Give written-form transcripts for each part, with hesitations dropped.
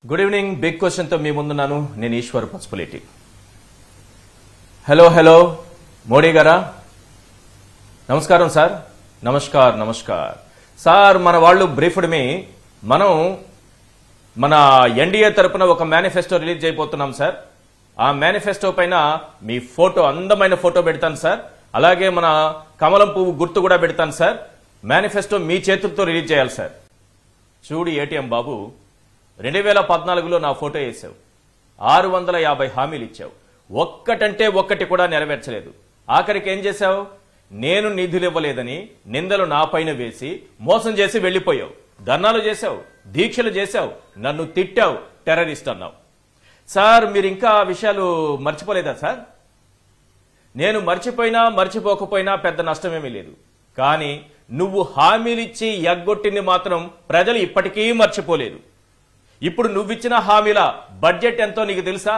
Good evening. Big question తో మీ ముందున్నాను. నేను Eshwar Pasupuleti. Hello Modi గారా? నమస్కారం సార్. నమస్కార్ సార్. మన వాళ్ళు బ్రీఫ్డ్ మీ మనం మన ఎన్డీఏ తరపున ఒక మేనిఫెస్టో రిలీజ్ చేయబోతున్నాం సార్. ఆ మేనిఫెస్టో పైన మీ ఫోటో, అందమైన ఫోటో పెడతాను సార్. అలాగే మన కమలం పువ్వు గుర్తు కూడా పెడతాను సార్. మేనిఫెస్టో మీ చేతులతో రిలీజ్ చేయాలి సార్. చూడు ఏటీఎం బాబు, 2014లో నా ఫోటో వేసావు, 650 హామీలు ఇచ్చావు, ఒక్కటంటే ఒక్కటి కూడా నెరవేర్చలేదు. ఆఖరికి ఏం చేశావు? నేను నిధులు ఇవ్వలేదని నిందలు నా పైన వేసి మోసం చేసి వెళ్లిపోయావు. ధర్నాలు చేశావు, దీక్షలు చేశావు, నన్ను తిట్టావు, టెర్రరిస్ట్ అన్నావు. సార్ మీరు ఇంకా ఆ విషయాలు మర్చిపోలేదా సార్? నేను మర్చిపోకపోయినా పెద్ద నష్టమేమీ లేదు. కానీ నువ్వు హామీలిచ్చి ఎగ్గొట్టింది మాత్రం ప్రజలు ఇప్పటికీ మర్చిపోలేదు. ఇప్పుడు నువ్విచ్చిన హామీల బడ్జెట్ ఎంతో నీకు తెలుసా?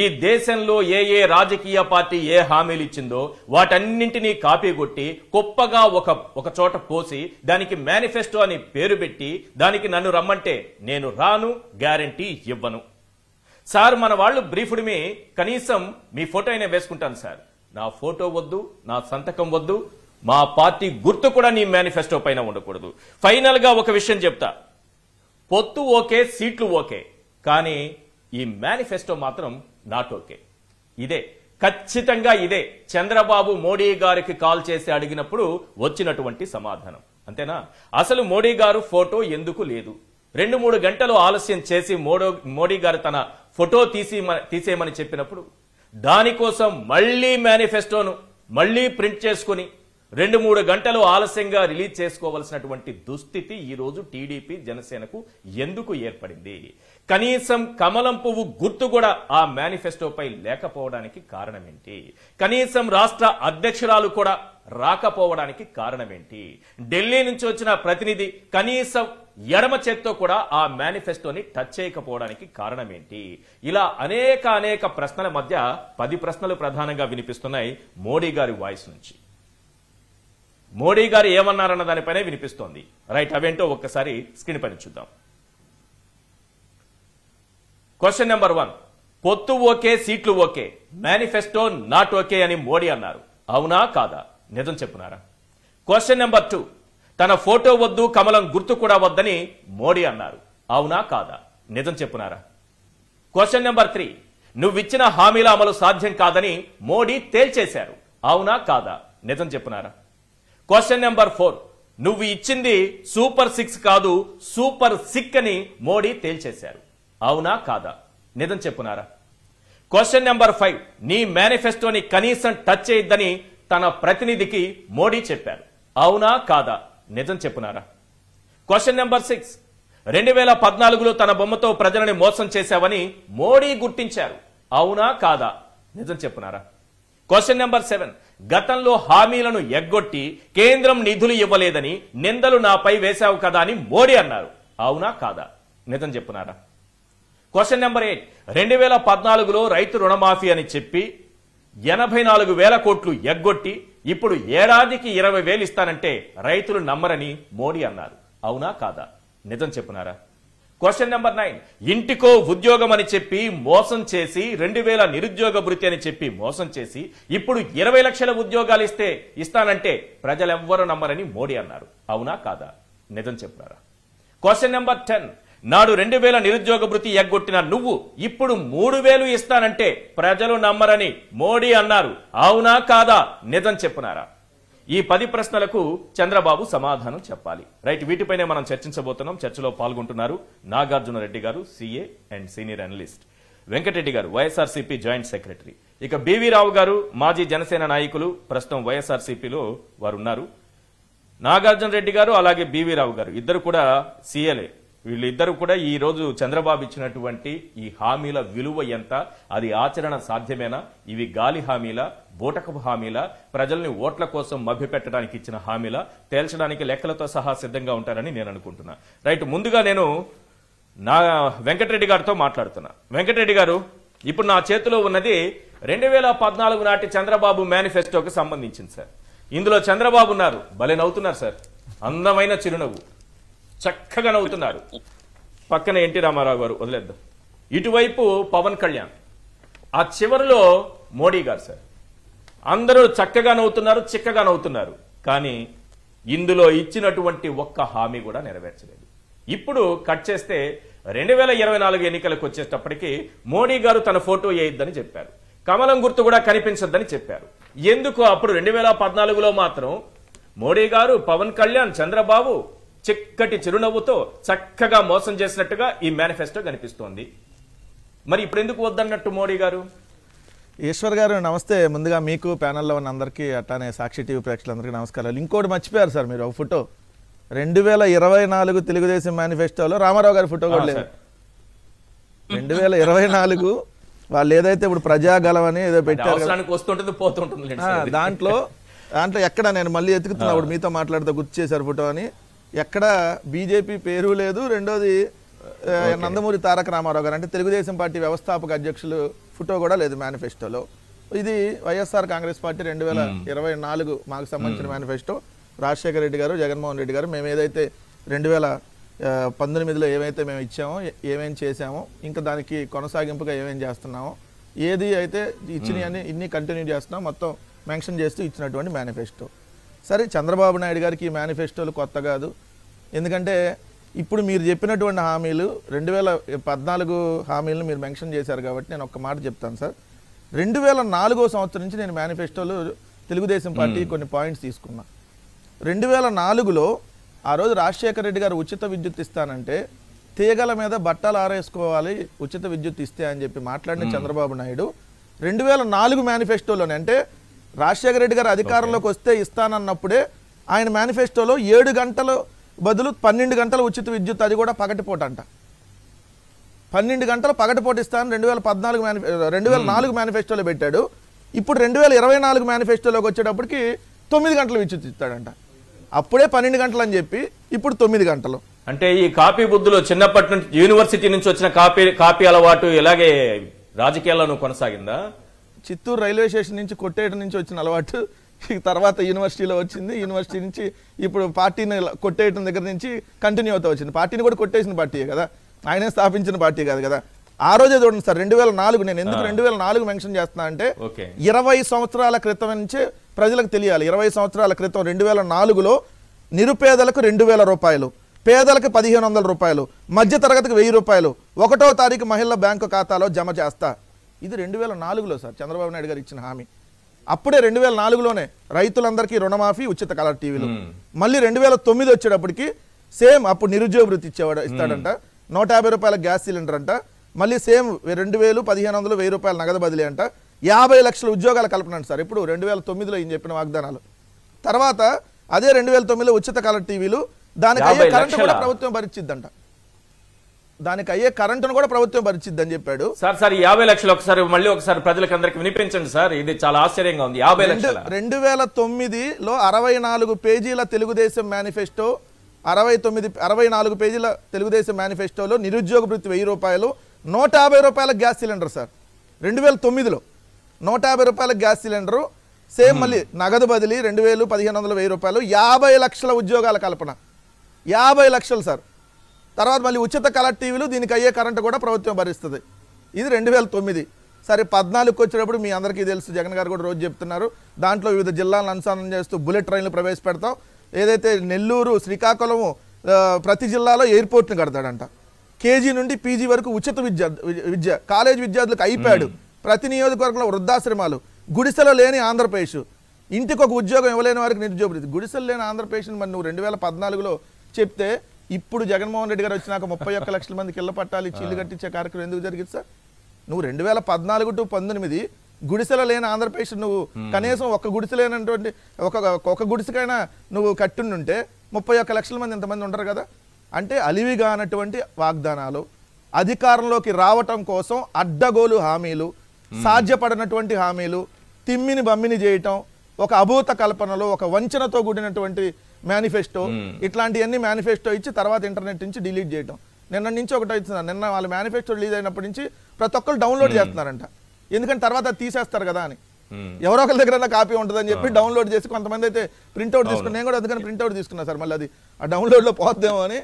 ఈ దేశంలో ఏ రాజకీయ పార్టీ ఏ హామీలు ఇచ్చిందో వాటన్నింటినీ కాపీ కొట్టి కుప్పగా ఒక చోట పోసి దానికి మేనిఫెస్టో అని పేరు పెట్టి దానికి నన్ను రమ్మంటే నేను రాను, గ్యారంటీ ఇవ్వను. సార్ మన వాళ్ళు బ్రీఫ్డ్ మీ కనీసం మీ ఫోటో అయినా వేసుకుంటాను సార్. నా ఫోటో వద్దు, నా సంతకం వద్దు, మా పార్టీ గుర్తు కూడా నీ మేనిఫెస్టో పైన ఉండకూడదు. ఫైనల్ గా ఒక విషయం చెప్తా. పొత్తు ఓకే, సీట్లు ఓకే, కానీ ఈ మేనిఫెస్టో మాత్రం నాట్ ఓకే. ఇదే ఖచ్చితంగా ఇదే చంద్రబాబు మోడీ గారికి కాల్ చేసి అడిగినప్పుడు వచ్చినటువంటి సమాధానం. అంతేనా? అసలు మోడీ గారు ఫోటో ఎందుకు లేదు? 2-3 గంటలు ఆలస్యం చేసి మోడీ గారు తన ఫోటో తీసేయమని చెప్పినప్పుడు దానికోసం మళ్లీ మేనిఫెస్టోను మళ్లీ ప్రింట్ చేసుకుని 2-3 గంటలు ఆలస్యంగా రిలీజ్ చేసుకోవాల్సినటువంటి దుస్థితి ఈ రోజు టీడీపీ జనసేనకు ఎందుకు ఏర్పడింది? కనీసం కమలం పువ్వు గుర్తు కూడా ఆ మేనిఫెస్టోపై లేకపోవడానికి కారణమేంటి? కనీసం రాష్ట్ర అధ్యక్షురాలు కూడా రాకపోవడానికి కారణమేంటి? ఢిల్లీ నుంచి వచ్చిన ప్రతినిధి కనీసం ఎడమ చేత్తో కూడా ఆ మేనిఫెస్టోని టచ్ చేయకపోవడానికి కారణమేంటి? ఇలా అనేక ప్రశ్నల మధ్య 10 ప్రశ్నలు ప్రధానంగా వినిపిస్తున్నాయి మోడీ గారి వాయిస్ నుంచి. మోడీ గారు ఏమన్నారన్న దానిపైనే వినిపిస్తోంది. రైట్, అవేంటో ఒక్కసారి స్క్రీన్ పైన చూద్దాం. క్వశ్చన్ నెంబర్ 1, పొత్తు ఓకే, సీట్లు ఓకే, మేనిఫెస్టో నాట్ ఓకే అని మోడీ అన్నారు. అవునా కాదా? నిజం చెప్పునారా? క్వశ్చన్ నెంబర్ 2, తన ఫోటో వద్దు, కమలం గుర్తు కూడా వద్దని మోడీ అన్నారు. అవునా కాదా? నిజం చెప్పునారా? క్వశ్చన్ నెంబర్ 3, నువ్విచ్చిన హామీల అమలు సాధ్యం కాదని మోడీ తేల్చేశారు. అవునా కాదా? నిజం చెప్పునారా? క్వశ్చన్ నెంబర్ 4, నువ్వు ఇచ్చింది సూపర్ 6 కాదు, సూపర్ సిక్ అని మోడీ తేల్చేశారు. అవునా కాదా? నిజం చెప్పునారా? క్వశ్చన్ నెంబర్ 5, నీ మేనిఫెస్టోని కనీసం టచ్ చేయొద్దని తన ప్రతినిధికి మోడీ చెప్పారు. అవునా కాదా? నిజం చెప్పునారా? క్వశ్చన్ నెంబర్ 6, 2014లో తన బొమ్మతో ప్రజలని మోసం చేశావని మోడీ గుర్తించారు. అవునా కాదా? నిజం చెప్పునారా? క్వశ్చన్ నెంబర్ 7, గతంలో హామీలను ఎగ్గొట్టి కేంద్రం నిధులు ఇవ్వలేదని నిందలు నాపై వేశావు కదా అని మోడీ అన్నారు. అవునా కాదా? నిజం చెప్పునారా? క్వశ్చన్ నెంబర్ 8, 2014లో రైతు రుణమాఫీ అని చెప్పి 84,000 కోట్లు ఎగ్గొట్టి ఇప్పుడు ఏడాదికి 20,000 ఇస్తానంటే రైతులు నమ్మరని మోడీ అన్నారు. అవునా కాదా? నిజం చెప్పునారా? క్వశ్చన్ నెంబర్ 9, ఇంటికో ఉద్యోగం అని చెప్పి మోసం చేసి 2,000 నిరుద్యోగ భృతి అని చెప్పి మోసం చేసి ఇప్పుడు 20 లక్షల ఉద్యోగాలు ఇస్తానంటే ప్రజలెవ్వరూ నమ్మరని మోడీ అన్నారు. అవునా కాదా? నిజం చెప్పునారా? క్వశ్చన్ నెంబర్ 10, నాడు 2,000 నిరుద్యోగ భృతి ఎగ్గొట్టిన నువ్వు ఇప్పుడు 3,000 ఇస్తానంటే ప్రజలు నమ్మరని మోడీ అన్నారు. అవునా కాదా? నిజం చెప్పునారా? ఈ 10 ప్రశ్నలకు చంద్రబాబు సమాధానం చెప్పాలి. రైట్, వీటిపైనే మనం చర్చించబోతున్నాం. చర్చలో పాల్గొంటున్నారు నాగార్జున రెడ్డి గారు, CA and senior analyst, Venkatareddy గారు, వైఎస్ఆర్సీపీ జాయింట్ సెక్రటరీ, ఇక బివి రావు గారు, మాజీ జనసేన నాయకులు, ప్రస్తుతం వైఎస్ఆర్సీపీలో వారు ఉన్నారు. నాగార్జున రెడ్డి గారు అలాగే బివి రావు గారు ఇద్దరు కూడా సీఏలే. వీళ్ళిద్దరూ కూడా ఈ రోజు చంద్రబాబు ఇచ్చినటువంటి ఈ హామీల విలువ ఎంత, అది ఆచరణ సాధ్యమేనా, ఇవి గాలి హామీల, బూటకపు హామీల, ప్రజల్ని ఓట్ల కోసం మభ్యపెట్టడానికి ఇచ్చిన హామీల తేల్చడానికి లెక్కలతో సహా సిద్ధంగా ఉంటారని నేను అనుకుంటున్నా. రైట్, ముందుగా నేను వెంకటరెడ్డి గారితో మాట్లాడుతున్నా. వెంకటరెడ్డి గారు, ఇప్పుడు నా చేతిలో ఉన్నది 2014 నాటి చంద్రబాబు మేనిఫెస్టోకి సంబంధించింది సార్. ఇందులో చంద్రబాబు ఉన్నారు, భలే నవ్వుతున్నారు సార్, అందమైన చిరునవ్వు, చక్కగా నవ్వుతున్నారు. పక్కన ఎన్టీ రామారావు గారు వదిలేద్దాం. ఇటువైపు పవన్ కళ్యాణ్, ఆ చివరిలో మోడీ గారు. సార్ అందరూ చక్కగా నవ్వుతున్నారు, చిక్కగా నవ్వుతున్నారు, కానీ ఇందులో ఇచ్చినటువంటి ఒక్క హామీ కూడా నెరవేర్చలేదు. ఇప్పుడు కట్ చేస్తే 2024 ఎన్నికలకు వచ్చేటప్పటికి మోడీ గారు తన ఫోటో వేయొద్దని చెప్పారు, కమలం గుర్తు కూడా కనిపించొద్దని చెప్పారు. ఎందుకు అప్పుడు 2014లో మాత్రం మోడీ గారు, పవన్ కళ్యాణ్, చంద్రబాబు చిక్కటి చిరునవ్వుతో చక్కగా మోసం చేసినట్టుగా ఈ మేనిఫెస్టో కనిపిస్తోంది. మరి ఇప్పుడు ఎందుకు వద్దన్నట్టు మోడీ గారు? ఈశ్వర్ గారు నమస్తే. ముందుగా మీకు ప్యానెల్లో ఉన్న అందరికీ అట్లానే సాక్షి టీవీ ప్రేక్షకులందరికీ నమస్కారాలు. ఇంకోటి మర్చిపోయారు సార్ మీరు, ఒక ఫోటో 2024 తెలుగుదేశం మేనిఫెస్టోలో రామారావు గారి ఫోటో కూడా లేదు. 2024 వాళ్ళు ఏదైతే ఇప్పుడు ప్రజాగలం అని ఏదో పెట్టారు, దాంట్లో ఎక్కడ నేను మళ్ళీ ఎత్తుకుతున్నా, ఇప్పుడు మీతో మాట్లాడుతూ గుర్తు చేశారు ఫోటో అని, ఎక్కడ బీజేపీ పేరు లేదు. రెండోది నందమూరి తారక రామారావు గారు అంటే తెలుగుదేశం పార్టీ వ్యవస్థాపక అధ్యక్షులు ఫోటో కూడా లేదు మేనిఫెస్టోలో. ఇది వైఎస్ఆర్ కాంగ్రెస్ పార్టీ 2024 మాకు సంబంధించిన మేనిఫెస్టో. రాజశేఖర రెడ్డి గారు, జగన్మోహన్ రెడ్డి గారు మేము ఏదైతే 2019లో ఏమైతే మేము ఇచ్చామో, ఏమేం చేసామో, ఇంకా దానికి కొనసాగింపుగా ఏమేం చేస్తున్నామో, ఏది అయితే ఇచ్చినవన్నీ ఇన్ని కంటిన్యూ చేస్తున్నాం మొత్తం మెన్షన్ చేస్తూ ఇచ్చినటువంటి మేనిఫెస్టో. సరే, చంద్రబాబు నాయుడు గారికి ఈ మేనిఫెస్టోలు కొత్త కాదు. ఎందుకంటే ఇప్పుడు మీరు చెప్పినటువంటి హామీలు 2014 హామీలను మీరు మెన్షన్ చేశారు కాబట్టి నేను ఒక్క మాట చెప్తాను సార్. 2004 సంవత్సరం నుంచి నేను మేనిఫెస్టోలో తెలుగుదేశం పార్టీ కొన్ని పాయింట్స్ తీసుకున్నా. 2004లో ఆ రోజు రాజశేఖర రెడ్డి గారు ఉచిత విద్యుత్ ఇస్తానంటే తీగల మీద బట్టలు ఆరేసుకోవాలి ఉచిత విద్యుత్ ఇస్తే అని చెప్పి మాట్లాడిన చంద్రబాబు నాయుడు 2004 మేనిఫెస్టోలోనే, అంటే రాజశేఖర రెడ్డి గారు అధికారంలోకి వస్తే ఇస్తానన్నప్పుడే ఆయన మేనిఫెస్టోలో 7 గంటలు బదులు 12 గంటల ఉచిత విద్యుత్, అది కూడా పగటిపూట అంట. 12 గంటలు పగటిపూట ఇస్తాను 2004 మేనిఫెస్టోలో పెట్టాడు. ఇప్పుడు 2024 మేనిఫెస్టోలోకి వచ్చేటప్పటికి 9 గంటల విద్యుత్ ఇస్తాడంట. అప్పుడే 12 గంటలు అని చెప్పి ఇప్పుడు 9 గంటలు. అంటే ఈ కాపీ బుద్ధులు చిన్నప్పటి నుంచి యూనివర్సిటీ నుంచి వచ్చిన కాపీ అలవాటు ఇలాగే రాజకీయాల్లో కొనసాగిందా? చిత్తూరు రైల్వే స్టేషన్ నుంచి కొట్టేయడం నుంచి వచ్చిన అలవాటు తర్వాత యూనివర్సిటీలో వచ్చింది. యూనివర్సిటీ నుంచి ఇప్పుడు పార్టీని కొట్టేయడం దగ్గర నుంచి కంటిన్యూ అవుతూ వచ్చింది. పార్టీని కూడా కొట్టేసిన పార్టీయే కదా, ఆయనే స్థాపించిన పార్టీ కాదు కదా. ఆ రోజే చూడండి సార్, 2004 నేను ఎందుకు 2004 మెన్షన్ చేస్తున్నా అంటే 20 సంవత్సరాల క్రితం నుంచే ప్రజలకు తెలియాలి. 20 సంవత్సరాల క్రితం 2004లో నిరుపేదలకు 2000 రూపాయలు, పేదలకు 1500 రూపాయలు, మధ్య తరగతికి 1000 రూపాయలు 1వ తారీఖు మహిళల బ్యాంకు ఖాతాలో జమ చేస్తా. ఇది 2004లో సార్ చంద్రబాబు నాయుడు గారు ఇచ్చిన హామీ. అప్పుడే 2004లోనే రైతులందరికీ రుణమాఫీ, ఉచిత కలర్ టీవీలు. మళ్ళీ 2009 వచ్చేటప్పటికి సేమ్ అప్పుడు నిరుద్యోగ వృత్తి ఇస్తాడంట, 150 రూపాయల గ్యాస్ సిలిండర్ అంట, మళ్ళీ సేమ్ 2000, 1500, 1000 రూపాయల నగదు బదిలీ అంట, 50 లక్షల ఉద్యోగాల కల్పన సార్. ఇప్పుడు 2009లో ఈయన చెప్పిన వాగ్దానాలు. తర్వాత అదే 2009లో ఉచిత కలర్ టీవీలు, దానికి అయ్యే కరెంటు కూడా ప్రభుత్వం భరించిద్దంట, దానికి అయ్యే కరెంటును కూడా ప్రభుత్వం భరించిద్దని చెప్పాడు. సార్ 50 లక్షలు ఒకసారి ప్రజలకు అందరికి వినిపించండి సార్, ఇది చాలా ఆశ్చర్యంగా ఉంది. 50 లక్షలు 2009లో 64 పేజీల తెలుగుదేశం మేనిఫెస్టో, 64 పేజీల తెలుగుదేశం మేనిఫెస్టోలో నిరుద్యోగ వృత్తి 1000 రూపాయలు, 150 రూపాయల గ్యాస్ సిలిండర్ సార్. 2009లో 150 రూపాయల గ్యాస్ సిలిండరు, సేమ్ మళ్ళీ నగదు బదిలీ 2000, 1500, 1000 రూపాయలు, 50 లక్షల ఉద్యోగాల కల్పన, 50 లక్షలు సార్. తర్వాత మళ్ళీ ఉచిత కలర్ టీవీలు, దీనికి అయ్యే కరెంటు కూడా ప్రభుత్వం భరిస్తుంది. ఇది 2009. సరే 14కి వచ్చేటప్పుడు మీ అందరికీ తెలుసు, జగన్ గారు కూడా రోజు చెప్తున్నారు, దాంట్లో వివిధ జిల్లాలను అనుసంధానం చేస్తూ బుల్లెట్ ట్రైన్లు ప్రవేశపెడతాం, ఏదైతే నెల్లూరు, శ్రీకాకుళము ప్రతి జిల్లాలో ఎయిర్పోర్ట్ని కడతాడంట, కేజీ నుండి పీజీ వరకు ఉచిత విద్య కాలేజ్ విద్యార్థులకు ఐప్యాడ్, ప్రతి నియోజకవర్గంలో వృద్ధాశ్రమాలు, గుడిసెలో లేని ఆంధ్రప్రదేశ్, ఇంటికి ఒక ఉద్యోగం ఇవ్వలేని వారికి నిరుద్యోగ వృత్తి. గుడిసెలు లేని ఆంధ్రప్రదేశ్ మరి నువ్వు 2014లో చెప్తే ఇప్పుడు జగన్మోహన్ రెడ్డి గారు వచ్చినాక 31 లక్షల మందికి ఇళ్ల పట్టాలు ఇచ్చి ఇల్లు కట్టించే కార్యక్రమం ఎందుకు జరిగింది సార్? నువ్వు 2014 to 19 గుడిసెల లేని ఆంధ్రప్రదేశ్ నువ్వు కనీసం ఒక గుడిసె లేనటువంటి ఒక గుడిసెకైనా నువ్వు కట్టుండుంటే 31 లక్షల మంది ఇంతమంది ఉంటారు కదా. అంటే అలివిగా అన్నటువంటి వాగ్దానాలు, అధికారంలోకి రావటం కోసం అడ్డగోలు హామీలు, సాధ్యపడినటువంటి హామీలు, తిమ్మిని బమ్మిని చేయటం, ఒక అభూత కల్పనలో ఒక వంచనతో కూడినటువంటి మేనిఫెస్టో, ఇట్లాంటివన్నీ మేనిఫెస్టో ఇచ్చి తర్వాత ఇంటర్నెట్ నుంచి డిలీట్ చేయటం. నిన్న నుంచి ఒకటి అవుతున్నారు, నిన్న వాళ్ళ మేనిఫెస్టో రిలీజ్ అయినప్పటి నుంచి ప్రతి ఒక్కరు డౌన్లోడ్ చేస్తున్నారంట, ఎందుకంటే తర్వాత తీసేస్తారు కదా అని. ఎవరో ఒకరి దగ్గర కాపీ ఉంటుందని చెప్పి డౌన్లోడ్ చేసి కొంతమంది అయితే ప్రింట్అవుట్ తీసుకుని, నేను కూడా అందుకని ప్రింట్అవుట్ తీసుకున్నా సార్, మళ్ళీ అది ఆ డౌన్లోడ్లో పోద్దేమో అని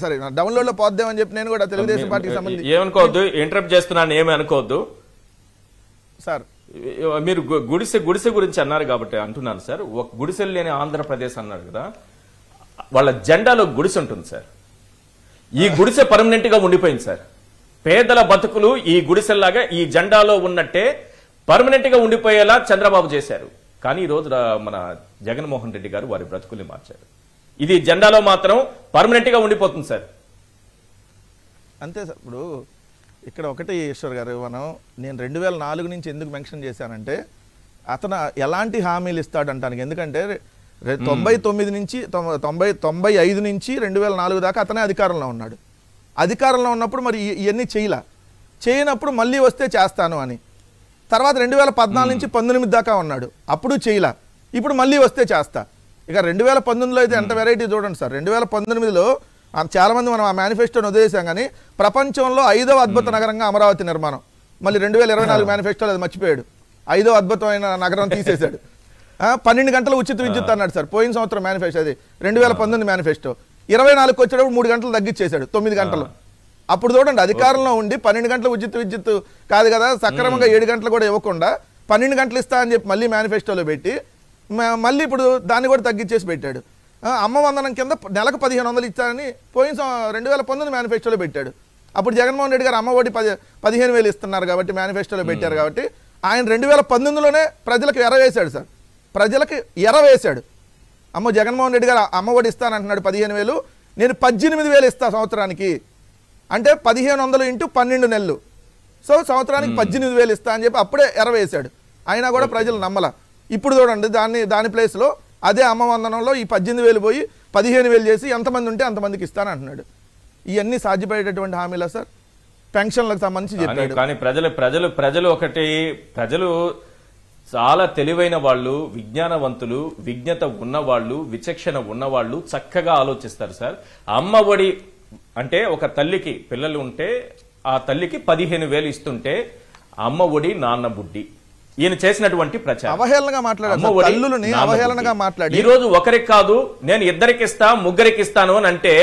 సరే డౌన్లోడ్ లో పోద్దామని చెప్పి నేను కూడా తెలుగుదేశం పార్టీకి సంబంధించి ఏమనుకోవద్దు, ఇంటరప్ట్ చేస్తున్నాను, ఏమి అనుకోవద్దు సార్. మీరు గుడిసె గురించి అన్నారు కాబట్టి అంటున్నాను సార్. ఒక గుడిసెలు లేని ఆంధ్రప్రదేశ్ అన్నారు కదా, వాళ్ళ జెండాలో గుడిసె ఉంటుంది సార్. ఈ గుడిసె పర్మనెంట్ గా ఉండిపోయింది సార్. పేదల బతుకులు ఈ గుడిసెల్లాగా ఈ జెండాలో ఉన్నట్టే పర్మనెంట్ గా ఉండిపోయేలా చంద్రబాబు చేశారు. కానీ ఈ రోజు మన జగన్మోహన్ రెడ్డి గారు వారి బ్రతుకుల్ని మార్చారు. ఇది జెండాలో మాత్రం పర్మనెంట్ గా ఉండిపోతుంది సార్. అంతే సార్. ఇప్పుడు ఇక్కడ ఒకటి ఈశ్వర్ గారు, నేను 2004 నుంచి ఎందుకు మెన్షన్ చేశానంటే అతను ఎలాంటి హామీలు ఇస్తాడంటానికి. ఎందుకంటే 99 నుంచి 95 నుంచి 2004 దాకా అతనే అధికారంలో ఉన్నాడు. అధికారంలో ఉన్నప్పుడు మరి ఇవన్నీ చేయనప్పుడు మళ్ళీ వస్తే చేస్తాను అని. తర్వాత 2014 నుంచి 19 దాకా ఉన్నాడు, అప్పుడు చేయలా. ఇప్పుడు మళ్ళీ వస్తే చేస్తా. ఇక 2019లో అయితే ఎంత వెరైటీ చూడండి సార్. 2019లో చాలా మంది మనం ఆ మేనిఫెస్టోని వదిలేసాం, కానీ ప్రపంచంలో 5వ అద్భుత నగరంగా అమరావతి నిర్మాణం. మళ్ళీ 2024 మేనిఫెస్టోలో అది మర్చిపోయాడు. 5వ అద్భుతమైన నగరం తీసేశాడు. 12 గంటల ఉచిత విద్యుత్ అన్నాడు సార్ పోయిన సంవత్సరం మేనిఫెస్టో. అది 2019 మేనిఫెస్టో. 24కి వచ్చేటప్పుడు 3 గంటలు తగ్గించేశాడు, 9 గంటలు. అప్పుడు చూడండి, అధికారంలో ఉండి 12 గంటల ఉచిత విద్యుత్ కాదు కదా, సక్రమంగా 7 గంటలు కూడా ఇవ్వకుండా 12 గంటలు ఇస్తా అని చెప్పి మళ్ళీ మేనిఫెస్టోలో పెట్టి మళ్ళీ ఇప్పుడు దాన్ని కూడా తగ్గించేసి పెట్టాడు. అమ్మ వందనం కింద నెలకు 1500 ఇస్తానని పోయిన 2019 మేనిఫెస్టోలో పెట్టాడు. అప్పుడు జగన్మోహన్ రెడ్డి గారు అమ్మ ఒడి 15,000 ఇస్తున్నారు కాబట్టి మేనిఫెస్టోలో పెట్టారు కాబట్టి ఆయన 2019లోనే ప్రజలకు ఎరవేశాడు సార్. ప్రజలకు ఎరవేశాడు. జగన్మోహన్ రెడ్డి గారు అమ్మ ఒడి ఇస్తానంటున్నాడు 15,000, నేను 18,000 ఇస్తా సంవత్సరానికి. అంటే 1500 ఇంటూ 12 నెలలు, సో సంవత్సరానికి 18,000 ఇస్తా అని చెప్పి అప్పుడే ఎరవేశాడు. అయినా కూడా ప్రజలు నమ్మల. ఇప్పుడు చూడండి, దాని ప్లేస్లో అదే అమ్మ వందనంలో ఈ 18,000 పోయి 15,000 చేసి ఎంతమంది ఉంటే అంతమందికి ఇస్తానంటున్నాడు. ఇవన్నీ సాధ్యపడేటటువంటి హామీలా సార్? పెన్షన్లకు సంబంధించి చెప్పాడు. కానీ ప్రజలు చాలా తెలివైన వాళ్ళు, విజ్ఞానవంతులు, విజ్ఞత ఉన్నవాళ్ళు, విచక్షణ ఉన్నవాళ్ళు చక్కగా ఆలోచిస్తారు సార్. అమ్మ ఒడి అంటే ఒక తల్లికి పిల్లలు ఉంటే ఆ తల్లికి 15,000 ఇస్తుంటే అమ్మ ఒడి నాన్న బుడ్డి, ఈయన చేసినటువంటి ప్రచారం అవహేళనగా మాట్లాడి ఈ రోజు ఒకరికి కాదు నేను ఇద్దరికి ఇస్తా, ముగ్గురికి ఇస్తాను అని అంటే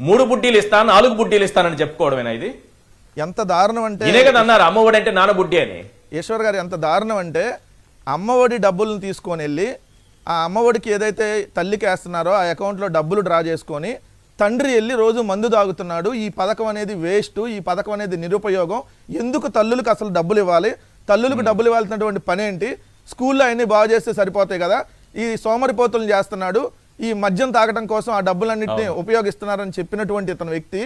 3 బుడ్డీలు ఇస్తాను, 4 బుడ్డీలు ఇస్తానని చెప్పుకోవడమేనా ఇది? ఎంత దారుణం అంటే ఇదే కదా అన్నారు అమ్మ ఒడి అంటే నాన్న బుడ్డి అని. ఈశ్వర్ గారు, ఎంత దారుణం అంటే అమ్మ ఒడి డబ్బులను తీసుకొని వెళ్ళి ఆ అమ్మ ఒడికి ఏదైతే తల్లికి వేస్తున్నారో ఆ అకౌంట్లో డబ్బులు డ్రా చేసుకొని తండ్రి వెళ్ళి రోజు మందు తాగుతున్నాడు. ఈ పథకం అనేది వేస్ట్, ఈ పథకం అనేది నిరుపయోగం. ఎందుకు తల్లులకు అసలు డబ్బులు ఇవ్వాలి? తల్లులకు డబ్బులు ఇవ్వాల్సినటువంటి పని ఏంటి? స్కూల్లో అన్ని బాగు చేస్తే సరిపోతాయి కదా. ఈ సోమరిపోతులు చేస్తున్నాడు, ఈ మద్యం తాగడం కోసం ఆ డబ్బులన్నింటినీ ఉపయోగిస్తున్నారని చెప్పినటువంటి ఇతను వ్యక్తి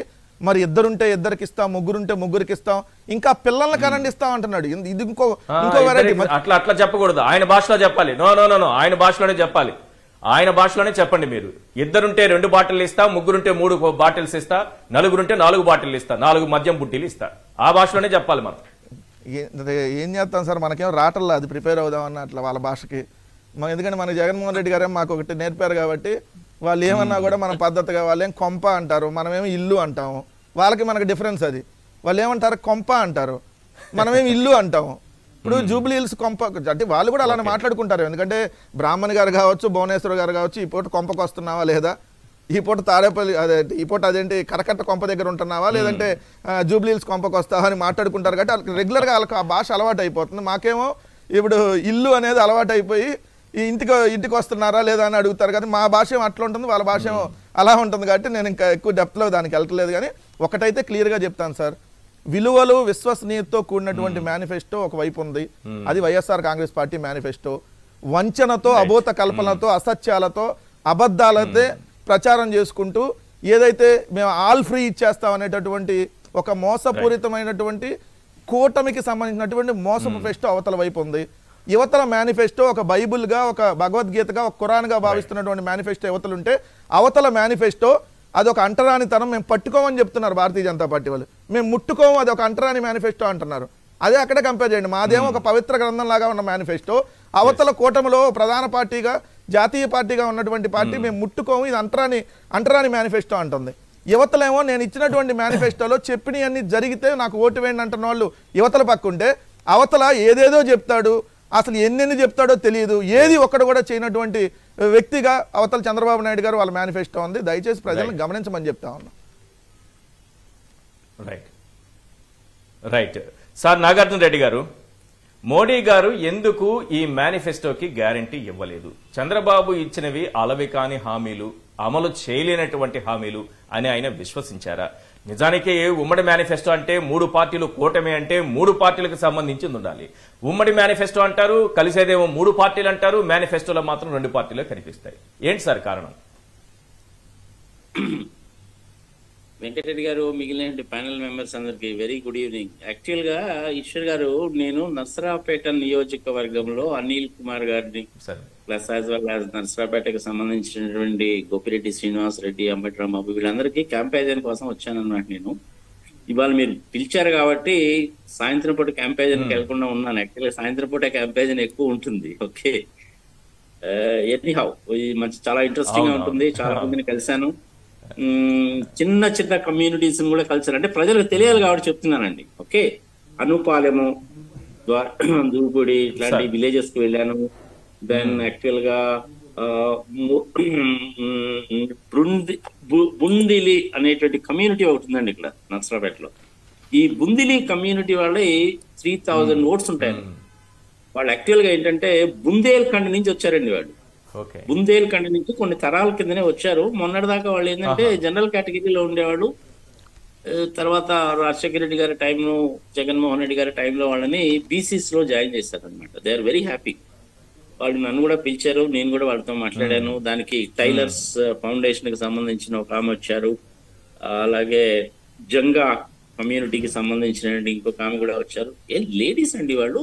మరి ఇద్దరుంటే ఇద్దరికి ఇస్తాం, ముగ్గురుంటే ముగ్గురికి ఇస్తాం, ఇంకా పిల్లల్ని కనండి ఇస్తాం అంటున్నాడు. ఇది ఇంకో వెరైటీ. అట్లా చెప్పకూడదు, ఆయన భాషలో చెప్పాలి. నో ఆయన భాషలోనే చెప్పాలి. ఆయన భాషలోనే చెప్పండి. మీరు ఇద్దరుంటే 2 బాటిల్ ఇస్తా, ముగ్గురుంటే 3 బాటిల్స్ ఇస్తా, నలుగురుంటే 4 బాటిల్ ఇస్తా, 4 మద్యం బుట్టీలు ఇస్తా, ఆ భాషలోనే చెప్పాలి. మనం ఏం చేస్తాం సార్, మనకేం రాటల్లా అది ప్రిపేర్ అవుదామన్న అట్లా వాళ్ళ భాషకి. ఎందుకంటే మన జగన్మోహన్ రెడ్డి గారే మాకు ఒకటి నేర్పారు కాబట్టి వాళ్ళు ఏమన్నా కూడా మన పద్ధతిగా, వాళ్ళు ఏం కొంప అంటారు, మనమేమో ఇల్లు అంటాము. వాళ్ళకి మనకు డిఫరెన్స్ అది. వాళ్ళు ఏమంటారు కొంప అంటారు, మనమేమి ఇల్లు అంటాము. ఇప్పుడు జూబ్లీ హిల్స్ కొంప అంటే వాళ్ళు కూడా అలానే మాట్లాడుకుంటారు. ఎందుకంటే బ్రాహ్మణ్ గారు కావచ్చు, భువనేశ్వర్ గారు కావచ్చు, ఈ పూట కొంపకు వస్తున్నావా లేదా, ఈ పూట తాడేపల్లి అదే ఈ పూట అదేంటి కరకట్ట కొంప దగ్గర ఉంటున్నావా, లేదంటే జూబ్లీ హిల్స్ కొంపకు వస్తావా అని మాట్లాడుకుంటారు. కాబట్టి రెగ్యులర్గా వాళ్ళకి ఆ భాష అలవాటు అయిపోతుంది. మాకేమో ఇప్పుడు ఇల్లు అనేది అలవాటు అయిపోయి ఈ ఇంటికి వస్తున్నారా లేదా అని అడుగుతారు కదా. మా భాష ఏమో అట్లా ఉంటుంది, వాళ్ళ భాష ఏమో అలా ఉంటుంది. కాబట్టి నేను ఇంకా ఎక్కువ డెప్త్లో దానికి వెళ్ళట్లేదు. కానీ ఒకటైతే క్లియర్గా చెప్తాను సార్, విలువలు విశ్వసనీయతతో కూడినటువంటి మేనిఫెస్టో ఒకవైపు ఉంది, అది వైఎస్ఆర్ కాంగ్రెస్ పార్టీ మేనిఫెస్టో. వంచనతో, అబోధ కల్పనతో, అసత్యాలతో, అబద్ధాలతో ప్రచారం చేసుకుంటూ ఏదైతే మేము ఆల్ ఫ్రీ ఇచ్చేస్తాం అనేటటువంటి ఒక మోసపూరితమైనటువంటి కూటమికి సంబంధించినటువంటి మోసపు ఫెస్టో అవతల వైపు ఉంది. యువతల మేనిఫెస్టో ఒక బైబుల్గా, ఒక భగవద్గీతగా, ఒక ఖురాన్గా భావిస్తున్నటువంటి మేనిఫెస్టో యువతలు ఉంటే, అవతల మేనిఫెస్టో అదొక అంటరానితనం, మేము పట్టుకోమని చెప్తున్నారు భారతీయ జనతా పార్టీ వాళ్ళు. మేము ముట్టుకోము, అది ఒక అంటరాని మేనిఫెస్టో అంటున్నారు. అదే అక్కడే కంపేర్ చేయండి. మాదేమో ఒక పవిత్ర గ్రంథం లాగా ఉన్న మేనిఫెస్టో, అవతల కూటమిలో ప్రధాన పార్టీగా, జాతీయ పార్టీగా ఉన్నటువంటి పార్టీ మేము ముట్టుకోము, ఇది అంటరాని మేనిఫెస్టో అంటుంది. యువతలేమో నేను ఇచ్చినటువంటి మేనిఫెస్టోలో చెప్పినవన్నీ జరిగితే నాకు ఓటు వేయండి అంటున్న వాళ్ళు యువతల పక్కుంటే, అవతల ఏదేదో చెప్తాడు, అసలు ఎన్నెన్ని చెప్తాడో తెలియదు, ఏది ఒక్కడు కూడా చేయనటువంటి వ్యక్తిగా అవతల చంద్రబాబు నాయుడు గారు వాళ్ళ మేనిఫెస్టో ఉంది. దయచేసి ప్రజలను గమనించమని చెప్తా ఉన్నాం. Right right. Sir Nagarjuna Reddy గారు, మోడీ గారు ఎందుకు ఈ మేనిఫెస్టోకి గ్యారంటీ ఇవ్వలేదు? చంద్రబాబు ఇచ్చినవి అలవి కాని హామీలు, అమలు చేయలేనటువంటి హామీలు అని ఆయన విశ్వసించారా? నిజానికి ఉమ్మడి మేనిఫెస్టో అంటే 3 పార్టీలు, కూటమి అంటే 3 పార్టీలకు సంబంధించింది ఉండాలి. ఉమ్మడి మేనిఫెస్టో అంటారు, కలిసేదేమో 3 పార్టీలు అంటారు, మేనిఫెస్టోలో మాత్రం 2 పార్టీలే కనిపిస్తాయి. ఏంటి సార్ కారణం? వెంకటరెడ్డి గారు, మిగిలిన ప్యానెల్ మెంబర్స్ అందరికి వెరీ గుడ్ ఈవినింగ్. యాక్చువల్ గా ఈశ్వర్ గారు, నేను నర్సరావుపేట నియోజకవర్గంలో అనిల్ కుమార్ గారిని ప్లస్ యాజ్ వెల్ యాజ్ నర్సరావుపేటకు సంబంధించినటువంటి గోపిరెడ్డి శ్రీనివాస్ రెడ్డి, అంబటి రాంబాబు వీళ్ళందరికీ క్యాంపెయిన్ కోసం వచ్చానన్నమాట. నేను ఇవాళ మీరు పిలిచారు కాబట్టి సాయంత్రం పూట క్యాంపెయిన్కి వెళ్లకుండా ఉన్నాను. యాక్చువల్గా సాయంత్రం పూట క్యాంపెయిన్ ఎక్కువ ఉంటుంది. ఓకే, ఎనీహౌ మంచి చాలా ఇంట్రెస్టింగ్ గా ఉంటుంది. చాలా మందిని కలిశాను, చిన్న చిన్న కమ్యూనిటీస్ కూడా కలిసారు. అంటే ప్రజలకు తెలియాలి కాబట్టి చెప్తున్నానండి. ఓకే, అనుపాలెము, దూపుడి ఇట్లాంటి విలేజెస్ కి వెళ్ళాను. దెన్ యాక్చువల్ గా బుందిలి అనేటువంటి కమ్యూనిటీ ఒకటి ఉందండి ఇక్కడ నర్సరాపేటలో. ఈ బుందిలి కమ్యూనిటీ వాళ్ళే 3000 ఓట్స్ ఉంటాయండి. వాళ్ళు యాక్చువల్ గా ఏంటంటే బుందేల్ ఖండ్ నుంచి వచ్చారండి. వాళ్ళు బుందేల్ ఖండ్ నుంచి కొన్ని తరాల కిందనే వచ్చారు. మొన్నటిదాకా వాళ్ళు ఏంటంటే జనరల్ కేటగిరీలో ఉండేవాళ్ళు. తర్వాత రాజశేఖర రెడ్డి గారి టైంలో, జగన్మోహన్ రెడ్డి గారి టైంలో వాళ్ళని బీసీస్ లో జాయిన్ చేశారు అనమాట. They are very happy. వాళ్ళు నన్ను కూడా పిలిచారు, నేను కూడా వాళ్ళతో మాట్లాడాను. దానికి టైలర్స్ ఫౌండేషన్ కి సంబంధించిన ఒక ఆమె వచ్చారు, అలాగే జంగా కమ్యూనిటీకి సంబంధించిన ఇంకొక ఆమె కూడా వచ్చారు. లేడీస్ అండి, వాళ్ళు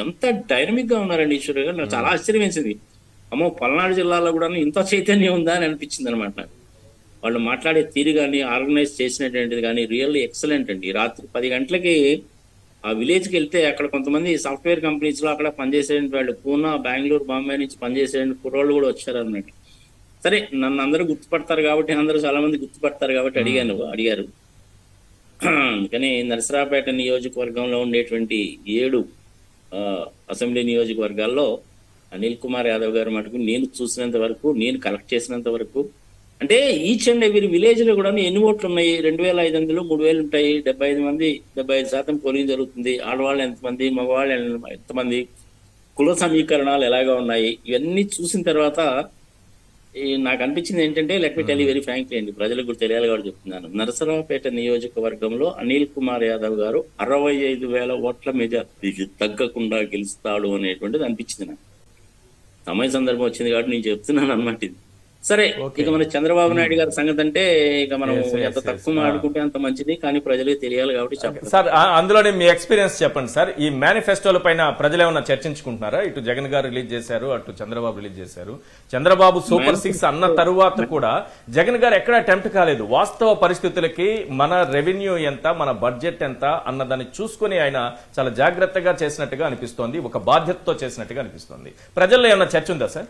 ఎంత డైనమిక్ గా ఉన్నారండి. ఈశ్వర్ గారు, నాకు చాలా ఆశ్చర్యం వేసింది. అమ్మో, పల్నాడు జిల్లాలో కూడా ఇంత చైతన్యం ఉందా అని అనిపించింది అనమాట. వాళ్ళు మాట్లాడే తీరు కానీ, ఆర్గనైజ్ చేసినటువంటిది కానీ రియల్లీ ఎక్సలెంట్ అండి. రాత్రి 10 గంటలకి ఆ విలేజ్కి వెళ్తే అక్కడ కొంతమంది సాఫ్ట్వేర్ కంపెనీస్ లో అక్కడ పనిచేసే వాళ్ళు, పూనా, బెంగళూరు, బాంబే నుంచి పనిచేసే కుర్రోళ్ళు కూడా వచ్చారు అన్నట్టు. సరే, నన్ను అందరూ గుర్తుపడతారు కాబట్టి, అందరూ చాలా మంది గుర్తుపడతారు కాబట్టి అడిగారు. అందుకని నరసరావుపేట నియోజకవర్గంలో ఉండేటువంటి 7 అసెంబ్లీ నియోజకవర్గాల్లో అనిల్ కుమార్ యాదవ్ గారు మటుకు నేను చూసినంత వరకు, నేను కలెక్ట్ చేసినంత వరకు, అంటే ఈచ్ అండ్ ఎవ్రీ విలేజ్ లో కూడా ఎన్ని ఓట్లు ఉన్నాయి? 2500, 3000 ఉంటాయి. 75% పోలింగ్ జరుగుతుంది. ఆడవాళ్ళు ఎంతమంది, మగవాళ్ళు ఎంతమంది, కుల సమీకరణాలు ఎలాగా ఉన్నాయి, ఇవన్నీ చూసిన తర్వాత నాకు అనిపించింది ఏంటంటే, let me tell you very frankly అండి, ప్రజలకు కూడా తెలియాలి కాబట్టి చెప్తున్నాను. నరసరావుపేట నియోజకవర్గంలో అనిల్ కుమార్ యాదవ్ గారు 65,000 ఓట్ల మెజార్టీకి తగ్గకుండా గెలుస్తాడు అనేటువంటిది అనిపించింది నాకు. సమయ సందర్భం వచ్చింది కాబట్టి నేను చెప్తున్నాను అన్నమాట. ఇది సరే. ఇక మన చంద్రబాబు నాయుడు గారి సంగతి అంటే, ఇక మనం ఎంత తక్కువ మాట్లాడుకుంటే అంత మంచిది, కానీ ప్రజలకు తెలియాలి కాబట్టి చెప్పండి సార్. అందులోనే మీ ఎక్స్పీరియన్స్ చెప్పండి సార్. ఈ మేనిఫెస్టోల పైన ప్రజలు ఏమన్నా చర్చించుకుంటున్నారా? ఇటు జగన్ గారు రిలీజ్ చేశారు, అటు చంద్రబాబు రిలీజ్ చేశారు. చంద్రబాబు సూపర్ 6 అన్న తరువాత కూడా జగన్ గారు ఎక్కడ అటెంప్ట్ కాలేదు. వాస్తవ పరిస్థితులకి మన రెవెన్యూ ఎంత, మన బడ్జెట్ ఎంత అన్నదాన్ని చూసుకుని ఆయన చాలా జాగ్రత్తగా చేసినట్టుగా అనిపిస్తోంది, ఒక బాధ్యతతో చేసినట్టుగా అనిపిస్తోంది. ప్రజల్లో ఏమన్నా చర్చ ఉందా సార్?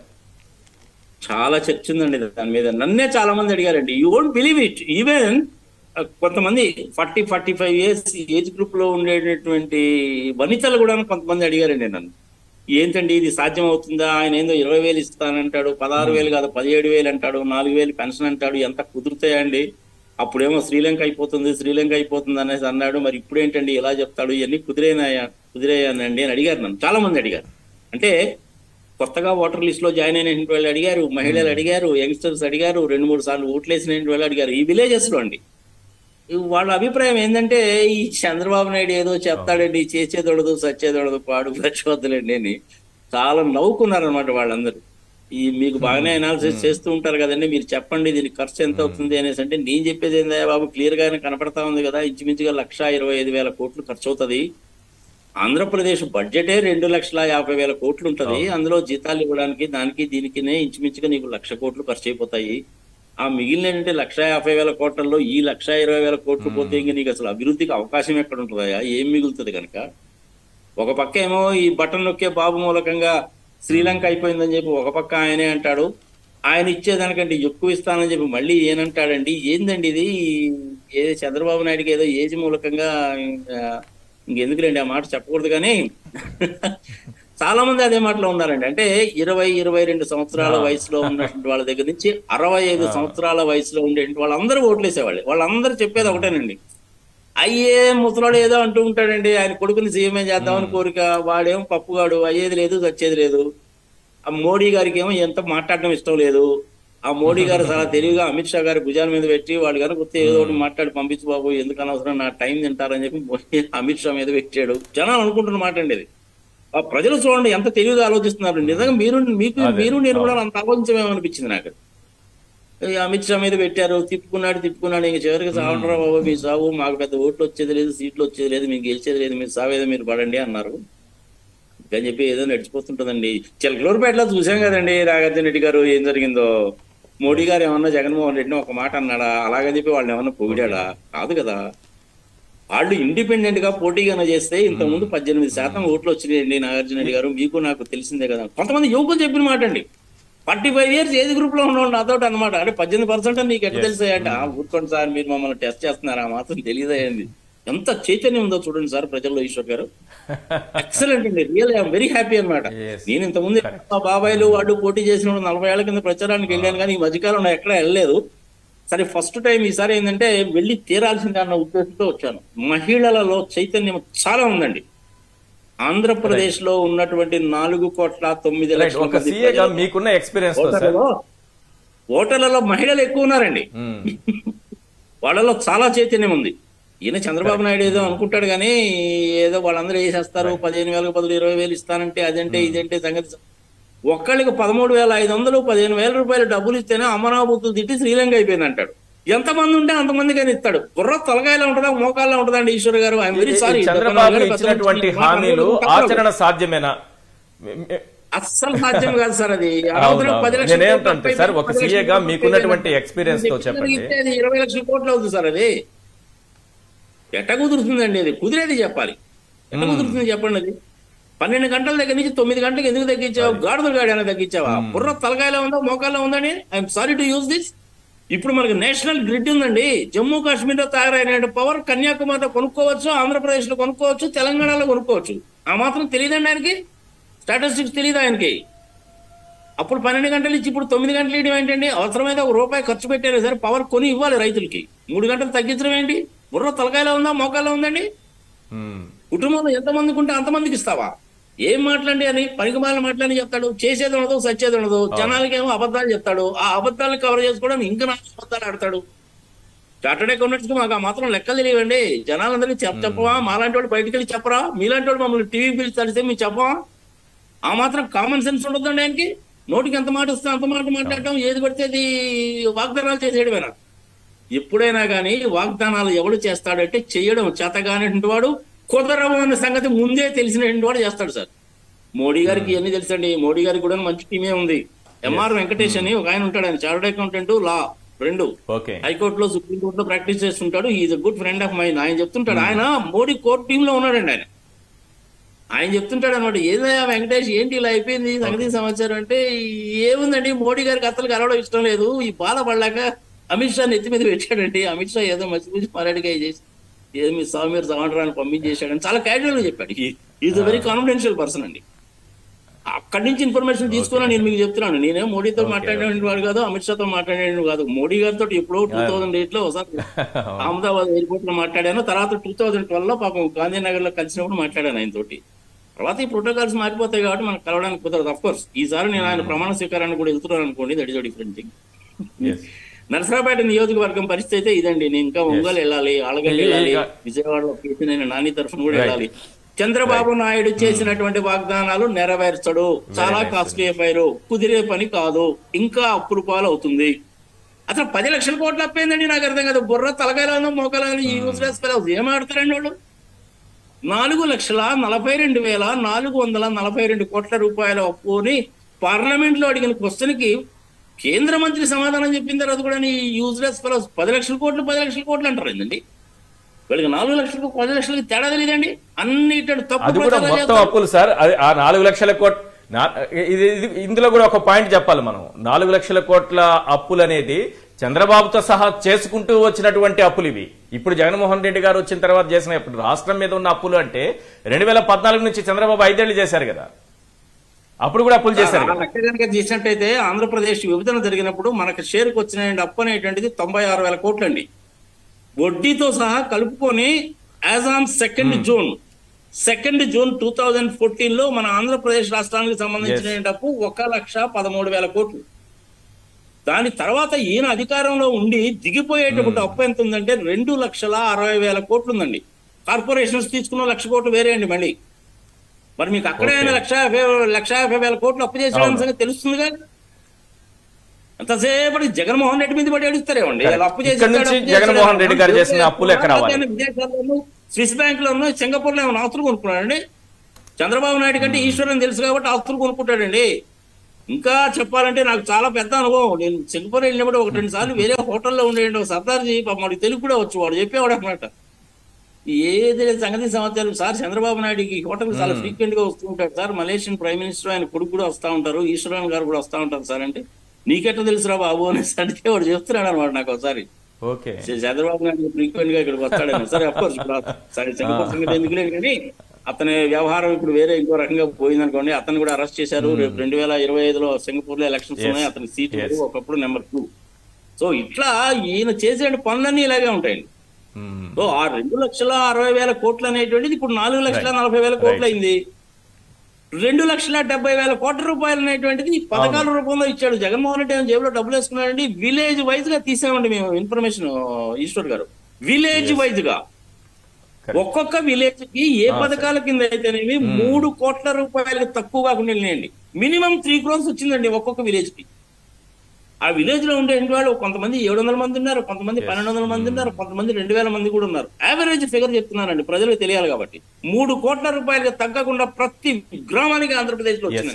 చాలా చర్చ ఉందండి దాని మీద. నన్నే చాలా మంది అడిగారండి. You won't believe it, even కొంతమంది 40-45 ఇయర్స్ ఏజ్ గ్రూప్ లో ఉండేటటువంటి వనితలు కూడా కొంతమంది అడిగారండి నన్ను, ఏంటండి ఇది సాధ్యం అవుతుందా? ఆయన ఏందో 20,000 ఇస్తానంటాడు, 16,000 కాదు 17,000 అంటాడు, 4,000 పెన్షన్ అంటాడు, ఎంత కుదురుతాయండి? అప్పుడేమో శ్రీలంక అయిపోతుంది అనేసి అన్నాడు, మరి ఇప్పుడు ఏంటండి ఎలా చెప్తాడు? ఇవన్నీ కుదిరేయానండి అని అడిగారు నన్ను, చాలా మంది అడిగారు. అంటే కొత్తగా ఓటర్ లిస్ట్ లో జాయిన్ అయిన వాళ్ళు అడిగారు, మహిళలు అడిగారు, యంగ్స్టర్స్ అడిగారు, 2-3 సార్లు ఓట్లేసిన వాళ్ళు అడిగారు. ఈ విలేజెస్ లో అండి వాళ్ళ అభిప్రాయం ఏంటంటే, ఈ చంద్రబాబు నాయుడు ఏదో చెప్తాడండి, చేసేదొడదు సచ్చేదొడదు పాడు ప్రచోదలండి అని చాలా నవ్వుకున్నారనమాట వాళ్ళందరూ. ఈ మీకు బాగానే అనాలిసిస్ చేస్తూ ఉంటారు కదండి, మీరు చెప్పండి దీనికి ఖర్చు ఎంత అవుతుంది అనేసి. అంటే నేను చెప్పేది ఏందా బాబు, క్లియర్ గానే కనపడతా ఉంది కదా, ఇంచుమించుగా 1,25,000 కోట్లు ఖర్చు అవుతుంది. ఆంధ్రప్రదేశ్ బడ్జెటే 2,50,000 కోట్లు ఉంటది. అందులో జీతాలు ఇవ్వడానికి దానికి దీనికినే ఇంచుమించుగా నీకు 1,00,000 కోట్లు ఖర్చు అయిపోతాయి. ఆ మిగిలిన ఏంటంటే 1,50,000 కోట్లలో ఈ 1,20,000 కోట్లు పోతే ఇంక నీకు అసలు అభివృద్ధికి అవకాశం ఎక్కడ ఉంటుందా? ఏం మిగులుతుంది కనుక? ఒక పక్క ఏమో ఈ బటన్ నొక్కే బాబు మూలకంగా శ్రీలంక అయిపోయిందని చెప్పి ఒక పక్క ఆయనే అంటాడు, ఆయన ఇచ్చేదానికంటే ఎక్కువ ఇస్తానని చెప్పి మళ్ళీ ఏనంటాడండి. ఏందండి ఇది? ఏదో చంద్రబాబు నాయుడుకి ఏదో ఏజ్ మూలకంగా ఇంకెందుకులేండి ఆ మాట చెప్పకూడదు, కానీ చాలా మంది అదే మాటలో ఉన్నారండి. అంటే 20-22 సంవత్సరాల వయసులో ఉన్నటువంటి వాళ్ళ దగ్గర నుంచి 65 సంవత్సరాల వయసులో ఉండేటువంటి వాళ్ళందరూ ఓట్లేసేవాళ్ళు. వాళ్ళందరూ చెప్పేది ఒకటేనండి, అయ్యే ముసలాడు ఏదో అంటూ ఉంటాడండి, ఆయన కొడుకుని సీఎంఏ చేద్దామని కోరిక, వాడేమో పప్పుగాడు, అయ్యేది లేదు చచ్చేది లేదు. ఆ మోడీ గారికి ఏమో ఎంత మాట్లాడడం ఇష్టం లేదు. ఆ మోడీ గారు చాలా తెలివిగా అమిత్ షా గారి భుజాల మీద పెట్టి వాడు కనుక వస్తే ఏదో ఒకటి మాట్లాడి పంపించు బాబు, ఎందుకు అనవసరం నా టైం తింటారని చెప్పి అమిత్ షా మీద పెట్టాడు. జనాలు అనుకుంటున్న మాట అండి ఇది. ఆ ప్రజలు చూడండి ఎంత తెలివిగా ఆలోచిస్తున్నారు. నిజంగా మీరు నేను కూడా అంత ఆలోచించమేమనిపించింది నాకు. అమిత్ షా మీద పెట్టారు, తిప్పుకున్నాడు ఇంక చివరికి సావంటరా బాబు మీ సావు, మాకు పెద్ద ఓట్లు వచ్చేది లేదు, సీట్లు వచ్చేది లేదు, మీకు గెలిచేది లేదు, మీరు సావేదో మీరు పడండి అన్నారు అని చెప్పి ఏదో నడిచిపోతుంటదండి. చిలకలూరుపేటలో చూసాం కదండి నాగార్జున రెడ్డి గారు ఏం జరిగిందో. మోడీ గారు ఏమన్నా జగన్మోహన్ రెడ్డిని ఒక మాట అన్నాడా? అలాగని చెప్పి వాళ్ళని ఏమన్నా పొగిడాడా? కాదు కదా. వాళ్ళు ఇండిపెండెంట్ గా పోటీగానే చేస్తే ఇంతకుముందు 18% ఓట్లు వచ్చినాయండి. నాగార్జున రెడ్డి గారు మీకు నాకు తెలిసిందే కదా. కొంతమంది యువకులు చెప్పిన మాట అండి, 45 years ఏజ్ గ్రూప్ లో ఉన్నవాళ్ళు నాతోటి అనమాట. అంటే 18% నీకు ఎట్లా తెలిసాయంటే, ఊరుకోండి సార్ మీరు మమ్మల్ని టెస్ట్ చేస్తున్నారా మాత్రం తెలియదాయండి. ఎంత చైతన్యం ఉందో చూడండి సార్ ప్రజల్లో. ఈశ్వర్ గారు ఎక్సలెంట్ అండి, రియల్ ఐఎమ్ వెరీ హ్యాపీ అనమాట. నేను ఇంతకుముందు మా బాబాయిలు వాడు పోటీ చేసినప్పుడు 40 ఏళ్ల కింద ప్రచారానికి వెళ్ళాను, కానీ ఈ మధ్యకాలం ఎక్కడ వెళ్ళలేదు. సరే ఫస్ట్ టైం ఈసారి ఏంటంటే వెళ్ళి తీరాల్సిందే అన్న ఉద్దేశంతో వచ్చాను. మహిళలలో చైతన్యం చాలా ఉందండి. ఆంధ్రప్రదేశ్ లో ఉన్నటువంటి 4,9,00,000 మీకున్న ఎక్స్పీరియన్స్ ఓటర్లలో మహిళలు ఎక్కువ ఉన్నారండి. వాళ్ళలో చాలా చైతన్యం ఉంది. ఈయన చంద్రబాబు నాయుడు ఏదో అనుకుంటాడు కానీ ఏదో వాళ్ళందరూ వేసేస్తారు, 15,000 బదులు 20,000 ఇస్తానంటే అదంటే ఇదంటే సంగతి. ఒక్కళ్ళకి 13,500 15,000 రూపాయలు డబ్బులు ఇస్తేనే అమరావతులు తిట్టి శ్రీలంక అయిపోయింది అంటాడు. ఎంతమంది ఉంటే అంతమంది కానీ ఇస్తాడు. బుర్ర తలకాయలో ఉంటుందా మోకాల్లో ఉంటుందా అండి? ఈశ్వర్ గారు ఐఎమ్ వెరీ సారీ. చంద్రబాబు ఇచ్చినటువంటి హామీలు ఆచరణ సాధ్యమేనా? అస్సలు సాధ్యం కాదు సార్. అది 20 లక్షల కోట్లు అవుతుంది సార్. అది ఎట్ట కుదురుతుందండి? అది కుదిరేది చెప్పాలి. ఎట్ట కుదురుతుంది చెప్పండి? అది 12 గంటల దగ్గర నుంచి 9 గంటలకు ఎందుకు తగ్గించావు? గాడిదలు గాడి తగ్గించావా? బుర్ర తలకాయలో ఉందా మోకాల్లో ఉందని? I'm sorry to use this. ఇప్పుడు మనకి నేషనల్ గ్రిడ్ ఉందండి. జమ్మూ కాశ్మీర్ లో తయారైన పవర్ కన్యాకుమారిలో కొనుక్కోవచ్చు, ఆంధ్రప్రదేశ్ లో కొనుక్కోవచ్చు, తెలంగాణలో కొనుక్కోవచ్చు. ఆ మాత్రం తెలియదండి ఆయనకి? స్టాటిస్టిక్స్ తెలియదు ఆయనకి. అప్పుడు 12 గంటలు ఇచ్చి ఇప్పుడు 9 గంటలు ఇవ్వడం ఏంటండి? అవసరమైతే ₹1 ఖర్చు పెట్టారు సరే, పవర్ కొని ఇవ్వాలి రైతులకి. 3 గంటలు తగ్గించడం ఏంటి? బుర్ర తలకాయలో ఉందా మోకాల్లో ఉందండి? కుటుంబంలో ఎంతమందికి ఉంటే అంతమందికి ఇస్తావా? ఏం మాట్లాడి అని పనికిమాల మాట్లాడి చెప్తాడు. చేసేది ఉండదు, సచ్చేది ఉండదు. జనాలకి ఏమో అబద్ధాలు చెప్తాడు. ఆ అబద్ధాలను కవర్ చేసుకోవడానికి ఇంకా 4 అబద్ధాలు ఆడతాడు. చార్టర్డ్ అకౌంటెంట్స్ మాకు ఆ మాత్రం లెక్కలు తెలియవండి. జనాలందరికీ చెప్పవా? మాలాంటి వాళ్ళు బయటకు వెళ్ళి చెప్పరా? మీలాంటి వాళ్ళు మమ్మల్ని టీవీ పిలిచి తడిస్తే మేము చెప్పవా? ఆ మాత్రం కామన్ సెన్స్ ఉండదండి ఆయనకి. నోటికి ఎంత మాట వస్తే అంత మాట మాట్లాడటం, ఏది పడితే అది వాగ్దానాలు చేసేయడమేనా? ఎప్పుడైనా కానీ వాగ్దానాలు ఎవడు చేస్తాడంటే చేయడం చేతగానేటువంటి వాడు, కుదరవు అన్న సంగతి ముందే తెలిసినటువంటి వాడు చేస్తాడు సార్. మోడీ గారికి ఇవన్నీ తెలుసండి. మోడీ గారికి కూడా మంచి టీమే ఉంది. ఎంఆర్ వెంకటేష్ అని ఒక ఆయన ఉంటాడు. ఆయన చార్టర్డ్ అకౌంటెంట్, లా 2 హైకోర్టులో సుప్రీంకోర్టులో ప్రాక్టీస్ చేస్తుంటాడు. Is a good friend of mine. ఆయన చెప్తుంటాడు, ఆయన మోడీ కోర్టు టీమ్ లో ఉన్నాడండి. ఆయన చెప్తుంటాడు అనమాట, ఏదైనా వెంకటేష్ ఏంటి ఇలా అయిపోయింది సంగతి సమాచారం అంటే, ఏముందండి మోడీ గారికి అసలు కలవడం ఇష్టం లేదు. ఈ బాధపడలేక అమిత్ షా నెత్తి మీద పెట్టాడండి. అమిత్ షా ఏదో మసి మరాడిగా చేసి ఏదో మీ మీరు సమాంతరాన్ని పంపించేశాడని చాలా క్యాజువల్ గా చెప్పాడు. Is a very confidential person అండి. అక్కడి నుంచి ఇన్ఫర్మేషన్ తీసుకున్నా నేను మీకు చెప్తున్నాను. నేనే మోడీతో మాట్లాడే వాడు కాదు, అమిత్ షాతో మాట్లాడే కాదు. మోడీ గారితో ఎప్పుడో 2008 లో ఒకసారి అహ్మదాబాద్ ఎయిర్పోర్ట్ లో మాట్లాడాను. తర్వాత 2012 లో పాపం గాంధీనగర్ లో కలిసినప్పుడు మాట్లాడాను ఆయన తోటి. తర్వాత ఈ ప్రోటోకాల్స్ మారిపోతాయి కాబట్టి మనకు కలవడానికి కుదరదు. అఫ్ కోర్స్ ఈసారి నేను ఆయన ప్రమాణ స్వీకారాన్ని కూడా వెళ్తున్నాను అనుకోండి, that is different thing. Narasaraopet నియోజకవర్గం పరిస్థితి అయితే ఇదండి. నేను ఇంకా ఒంగోలు వెళ్ళాలి, ఆలగడ్డ వెళ్ళాలి, విజయవాడలో కేసీఆర్ నాని తరఫున కూడా వెళ్ళాలి. చంద్రబాబు నాయుడు చేసినటువంటి వాగ్దానాలు నెరవేర్చడు. చాలా కాస్ట్లీ ఎఫ్ఐఆర్, కుదిరే పని కాదు, ఇంకా అప్పులు పాలు అవుతుంది. అసలు 10 లక్షల కోట్లు అప్పైందండి. నాకు అర్థం కాదు. బుర్ర తలకాయలో మోకాల యూస్లెస్ ఫెలోస్ ఏం ఆడతారండి వాళ్ళు? 4,42,442 కోట్ల రూపాయల అప్పుని పార్లమెంట్ లో అడిగిన క్వశ్చన్ కి కేంద్ర మంత్రి సమాధానం చెప్పిన తర్వాత కూడా యూజ్లెస్ ఫెలోస్ 10 లక్షల కోట్లు 10 లక్షల కోట్లు అంటారు ఏంటండి? వీళ్ళకి 4 లక్షలకు 10 లక్షలకి తేడా తెలియదండి. అన్ని మొత్తం అప్పులు సార్. ఆ 4 లక్షల కోట్లు ఇందులో కూడా ఒక పాయింట్ చెప్పాలి మనం. 4 లక్షల కోట్ల అప్పులు అనేది చంద్రబాబుతో సహా చేసుకుంటూ వచ్చినటువంటి అప్పులు ఇవి. ఇప్పుడు జగన్మోహన్ రెడ్డి గారు వచ్చిన తర్వాత చేసిన ఇప్పుడు రాష్ట్రం మీద ఉన్న అప్పులు అంటే 2014 నుంచి చంద్రబాబు 5 ఏళ్లు చేశారు కదా, అప్పుడు కూడా అప్పులు చేశారు. కనుక చేసినట్టయితే ఆంధ్రప్రదేశ్ విభజన జరిగినప్పుడు మనకు షేర్కి వచ్చిన అప్పు అనేటువంటిది 96,000 కోట్లు అండి. వడ్డీతో సహా కలుపుకొని యాజ్ ఆన్ 2nd జూన్ 2014 మన ఆంధ్రప్రదేశ్ రాష్ట్రానికి సంబంధించిన డబ్బు 1,13,000 కోట్లు. దాని తర్వాత ఈయన అధికారంలో ఉండి దిగిపోయేటప్పుడు అప్పు ఎంత ఉందంటే 2,60,000 కోట్లు ఉందండి. కార్పొరేషన్స్ తీసుకున్న 1,00,000 కోట్లు వేరే అండి. మళ్ళీ మరి మీకు అక్కడే 1,50,000 కోట్లు అప్పు చేసిన సంగతి తెలుస్తుందిగా. అంతసేపటి జగన్మోహన్ రెడ్డి మీద పడి అడుగుతారేమండి. అప్పు చేసి జగన్మోహన్ రెడ్డి గారు చేసిన అప్పులు ఎక్కడ విదేశాల్లోనూ స్విస్ బ్యాంక్ లోనూ సింగపూర్ లో ఏమైనా ఆస్తులు కొనుక్కున్నాడండి. చంద్రబాబు నాయుడు కంటే ఈశ్వరన్ తెలుసు కాబట్టి ఆస్తులు కొనుక్కుంటాడండి. ఇంకా చెప్పాలంటే నాకు చాలా పెద్ద అనుభవం. నేను సింగపూర్ వెళ్ళినప్పుడు 1-2 సార్లు వేరే హోటల్లో ఉండేయండి. ఒక సర్దార్జీ వాడు తెలుగు కూడా వచ్చు, వాడు చెప్పేవాడు అనమాట. ఏది సంగతి సమాచారం సార్, చంద్రబాబు నాయుడుకి హోటల్ చాలా ఫ్రీక్వెంట్ గా వస్తూ ఉంటాడు సార్. మలేషియన్ ప్రైమ్ మినిస్టర్ ఆయన కొడుకు కూడా వస్తూ ఉంటారు, ఈశ్వరన్ గారు కూడా వస్తూ ఉంటారు సార్. అంటే నీకెట్లా తెలుసురా బాబు అనేసి అడిగితే వాడు చెప్తున్నాడు అనమాట నాకు ఒకసారి. చంద్రబాబు నాయుడు ఫ్రీక్వెంట్ గా ఇక్కడికి వస్తాడని. సరే అఫ్కోర్స్ సరే సింగపూర్ సంగతి ఎందుకు లేదు కానీ అతని వ్యవహారం ఇప్పుడు వేరే ఇంకో రకంగా పోయింది అనుకోండి. అతను కూడా అరెస్ట్ చేశారు. రేపు 2025లో సింగపూర్ లో ఎలక్షన్స్ ఉన్నాయి. అతని సీట్ ఒకప్పుడు నెంబర్ 2. సో ఇట్లా ఈయన చేసే పనులన్నీ ఇలాగే ఉంటాయండి. సో ఆ 2,60,000 కోట్లు అనేటువంటిది ఇప్పుడు 4,40,000 కోట్లు అయింది. 2,70,000 కోట్ల రూపాయలు అనేటువంటిది పథకాల రూపంలో ఇచ్చాడు జగన్మోహన్ రెడ్డి. జేబులో డబ్బులు వేసుకున్నాడండి. విలేజ్ వైజ్ గా తీసామండి మేము ఇన్ఫర్మేషన్ ఈశ్వర్ గారు. విలేజ్ వైజ్ గా ఒక్కొక్క విలేజ్ కి ఏ పథకాల కింద అయితేనేమి 3 కోట్ల రూపాయలకి తక్కువ కాకుండా వెళ్ళినాయండి. మినిమం 3 crores వచ్చిందండి ఒక్కొక్క విలేజ్ కి. ఆ విలేజ్ లో ఉండే వాళ్ళు కొంతమంది 700 మంది ఉన్నారు, కొంతమంది 1,200 మంది ఉన్నారు, కొంతమంది 2,000 మంది కూడా ఉన్నారు. యావరేజ్ ఫిగర్ చెప్తున్నానండి, ప్రజలకు తెలియాలి కాబట్టి. 3 కోట్ల రూపాయలకి తగ్గకుండా ప్రతి గ్రామానికి ఆంధ్రప్రదేశ్ లో వచ్చింది.